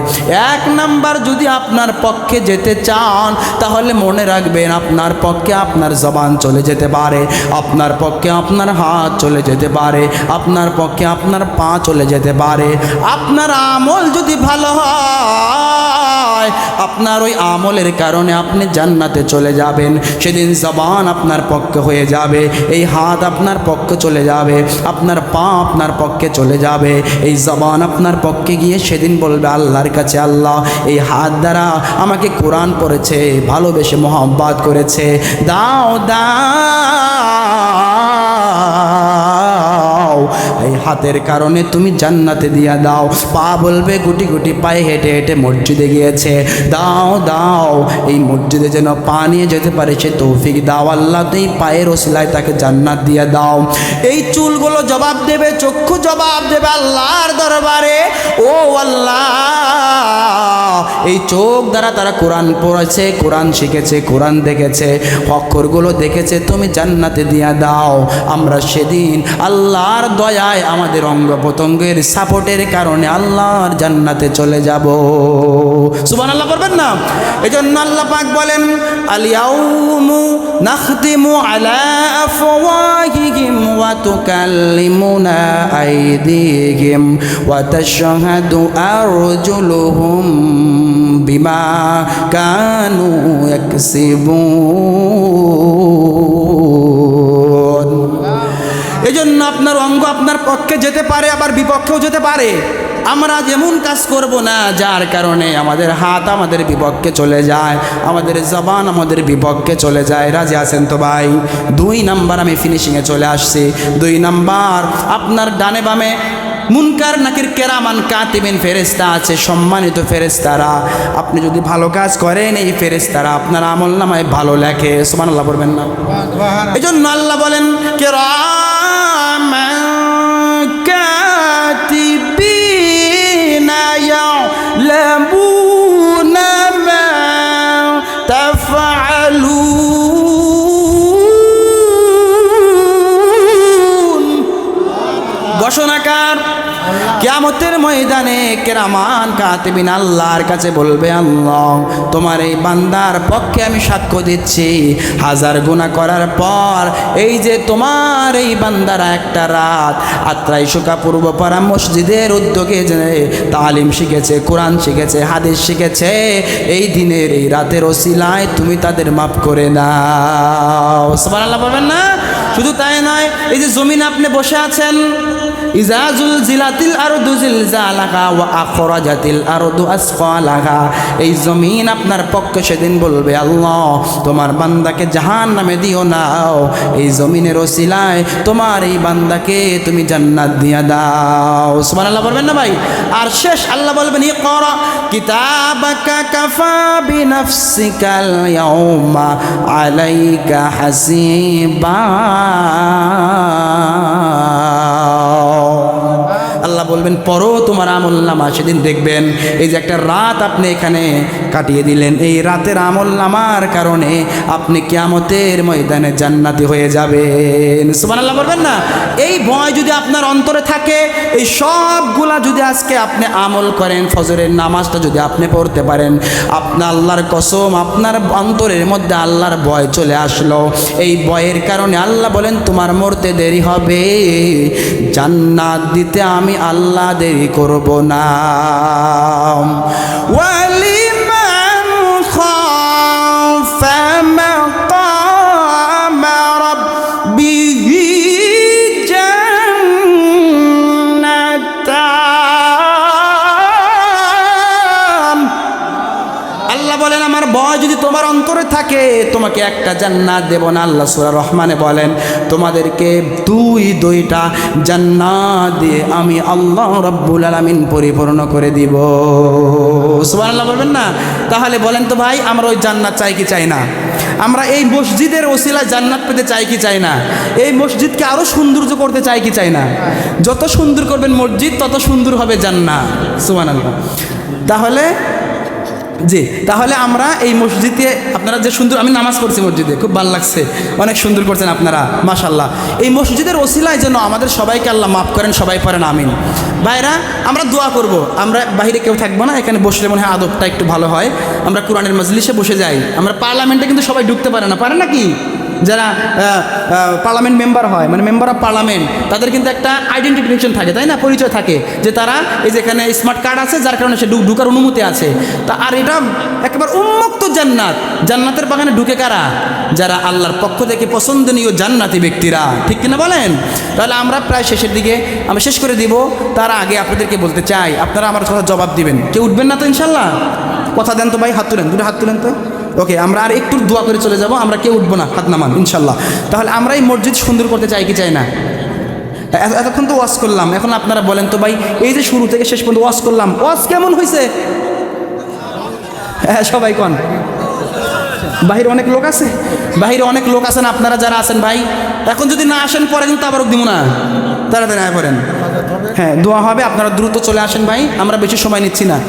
এক নাম্বার, যদি আপনার পক্ষে যেতে চান তাহলে মনে রাখবেন আপনার পক্ষে আপনার জবান চলে যেতে পারে, আপনার পক্ষে আপনার হাত চলে যেতে পারে, আপনার পক্ষে আপনার পা চলে যেতে পারে। আপনার আমল যদি ভালো হয়, আপনার ওই আমলের কারণে আপনি জান্নাতে চলে যাবেন। সেদিন জবান আপনার পক্ষে হয়ে যাবে, এই হাত আপনার পক্ষে চলে যাবে, আপনার পা আপনার পক্ষে চলে যাবে, এই জবান আপনার পক্ষে গিয়ে সেদিন বলবে আল্লাহর কাছে, আল্লাহ এই হাত দ্বারা আমাকে কোরআন পড়েছে, ভালোবেসে মোহাব্বত করেছে, দাও দাও, এই হাতের কারণে তুমি জান্নাতে দিয়া দাও। পা বলবে গুটি গুটি পায়ে হেঁটে হেঁটে মসজিদে গিয়েছে, দাও দাও, এই মসজিদে যেন পা নিয়ে যেতে পারে সে তৌফিক দাও আল্লাহ, এই পায়ের ওসিলায় তাকে জান্নাত দিয়ে দাও। এই চুলগুলো জবাব দেবে, চক্ষু জবাব দেবে আল্লাহর দরবারে, ও আল্লাহ এই চোখ দ্বারা তারা কোরআন পড়েছে, কোরআন শিখেছে, কোরআন দেখেছে, অক্ষরগুলো দেখেছে, তুমি জান্নাতে দিয়া দাও। আমরা সেদিন আল্লাহর দয়ায় আমাদের অঙ্গ প্রত্যঙ্গের সাপোর্টের কারণে আল্লাহর জান্নাতে চলে যাব। সুবহানাল্লাহ বলবেন না? এজন্য আল্লাহ পাক বলেন, আল-ইয়াউমু নাখতিমু আলা আফওয়াহিহিম ওয়া তুকাল্লিমুনা আইদিহিম ওয়া তাশহাদু আরজুলুহুম বিমা কানু ইয়াকসিবুন। এজন্য আপনার অঙ্গ আপনার পক্ষে যেতে পারে, আবার বিপক্ষেও যেতে পারে। আমরা যেমন কাজ করব না যার কারণে আমাদের হাত আমাদের বিপক্ষে চলে যায়, আমাদের জবান আমাদের বিপক্ষে চলে যায়। রাজি আছেন তো ভাই? 2 নাম্বার, আমি ফিনিশিংয়ে চলে আসছি। 2 নাম্বার, আপনার ডানে বামে মুনকার নাকির কেরামান কাতিবিন ফেরেশতা আছে, সম্মানিত ফেরেশতারা। আপনি যদি ভালো কাজ করেন এই ফেরেশতারা আপনার আমলনামায় ভালো লেখে। সুবহানাল্লাহ বলবেন না? এজন্য আল্লাহ বলেন কিরামান কাতিবিনা ইয়ালামুনা মা তাফআলুন। ঘোষণাকার কিয়ামতের ময়দানে কেরামান কাতিবিন আল্লাহর কাছে বলবে, আল্লাহ তোমার এই বান্দার পক্ষে আমি সাক্ষ্য দিচ্ছি, হাজার গুনাহ করার পর এই যে তোমার এই বান্দারা একটা রাত আত্রাই শুকা পূর্বপাড়া মসজিদের উদ্যোগে যে তালিম শিখেছে, কোরআন শিখেছে, হাদিস শিখেছে, এই দিনের এই রাতের ওসিলায় তুমি তাদের মাফ করে নাও। সুবহানাল্লাহ বলবেন না? শুধু তাই নয়, এই যে জমিনে আপনি বসে আছেন, ইজা জুলজিলাতিল আরদু জিলজালাহা ওয়া আখরাজাতিল আরদু আসকালাহা, এই জমিন আপনার পক্ষে সেদিন বলবে, আল্লাহ তোমার বান্দাকে জাহান্নামে দিও নাও, এই জমিনের ওসিলায় তোমার এই বান্দাকে তুমি জান্নাত দিয়া দাও। সুবহানাল্লাহ বলবেন না ভাই? আর শেষ আল্লাহ বলবেন, ইকরা কিতাবাকা কাফা বিনাফসিকাল ইয়াউমা আলাইকা হাসিবা। আল্লাহ বলবেন পড়ো তোমার আমলনামা, সেদিন দেখবেন এই যে একটা রাত আপনি এখানে কাটিয়ে দিলেন, এই রাতের আমলনামার কারণে আপনি কিয়ামতের ময়দানে জান্নাতি হয়ে যাবেন। সুবহানাল্লাহ বলবেন না? এই ভয় যদি আপনার অন্তরে থাকে, এই সবগুলা যদি আজকে আপনি আমল করেন, ফজরের নামাজটা যদি আপনি পড়তে পারেন, আপনার আল্লাহর কসম আপনার অন্তরের মধ্যে আল্লাহর ভয় চলে আসলো, এই ভয়ের কারণে আল্লাহ বলেন তোমার মরতে দেরি হবে, জান্নাত দিতে আমি আল্লাহ দেরি করব না। ওয়ালিমান খাফা মাকাম রাব্বিহি জান্নাতান। আল্লাহ বলেন আমার ভয় যদি তোমার অন্তরে থাকে, তোমাকে একটা জান্নাত দেব না। আল্লাহ সূরা রহমানে বলেন তোমাদেরকে দুইটা জান্নাত দিয়ে আমি আল্লাহ রাব্বুল আলামিন পরিপূর্ণ করে দিব। সুবহানাল্লাহ বলবেন না? তাহলে বলেন তো ভাই, আমরা ওই জান্নাত চাই কি চাই না? আমরা এই মসজিদের ওসিলায় জান্নাত পেতে চাই কি চাই না? এই মসজিদকে আরো সৌন্দর্য করতে চাই কি চাই না? যত সুন্দর করবেন মসজিদ তত সুন্দর হবে জান্নাত। সুবহানাল্লাহ। তাহলে আমরা এই মসজিদে আপনারা যে সুন্দর, আমি নামাজ পড়ছি মসজিদে, খুব ভালো লাগছে, অনেক সুন্দর করছেন আপনারা, মাশাআল্লাহ। এই মসজিদের ওসিলায় যেন আমাদের সবাইকে আল্লাহ মাফ করেন, সবাই পড়েন আমিন। ভাইরা আমরা দোয়া করব, আমরা বাইরে কেউ থাকবো না, এখানে বসলে মনে হয় আদবটা একটু ভালো হয়, আমরা কোরআনের মজলিসে বসে যাই। আমরা পার্লামেন্টে কিন্তু সবাই ঢুকতে পারে না, পারে নাকি? যারা পার্লামেন্ট মেম্বার হয়, মানে মেম্বার অফ পার্লামেন্ট, তাদের কিন্তু একটা আইডেন্টিফিকেশন থাকে, তাই না? পরিচয় থাকে যে তারা এই যে এখানে স্মার্ট কার্ড আছে, যার কারণে সে ঢুকার অনুমতি আছে। তা আর এটা একেবারে উন্মুক্ত জান্নাত, জান্নাতের বাগানে ঢুকে কারা? যারা আল্লাহর পক্ষ থেকে পছন্দনীয় জান্নাতি ব্যক্তিরা, ঠিক কিনা বলেন? তাহলে আমরা প্রায় শেষের দিকে, আমরা শেষ করে দিব, তার আগে আপনাদেরকে বলতে চাই, আপনারা আমার কথা জবাব দিবেন, কেউ উঠবেন না তো ইনশাল্লাহ? কথা দেন তো ভাই, হাত তুলেন, দুটো হাত তুলেন তো। ওকে, আমরা আর একটু দোয়া করে চলে যাব, আমরা কেউ উঠবো না, হাত নামান ইনশাল্লাহ। তাহলে আমরা এই মসজিদ সুন্দর করতে চাই কি চাই না? এতক্ষণ তো ওয়াজ করলাম, এখন আপনারা বলেন তো ভাই, এই যে শুরু থেকে শেষ পর্যন্ত ওয়াজ করলাম, ওয়াজ কেমন হয়েছে? হ্যাঁ সবাই কন। বাহিরে অনেক লোক আছে, বাহিরে অনেক লোক আছেন, আপনারা যারা আছেন ভাই, এখন যদি না আসেন পরে কিন্তু আবার দিব না, তাড়াতাড়ি আয় করেন। হ্যাঁ দোয়া হবে, আপনারা দ্রুত চলে আসেন ভাই, আমরা বেশি সময় নিচ্ছি না।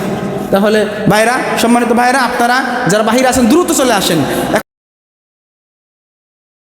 তাহলে ভাইরা, সম্মানিত ভাইরা, আপনারা যারা বাহিরে আছেন দ্রুত চলে আসেন।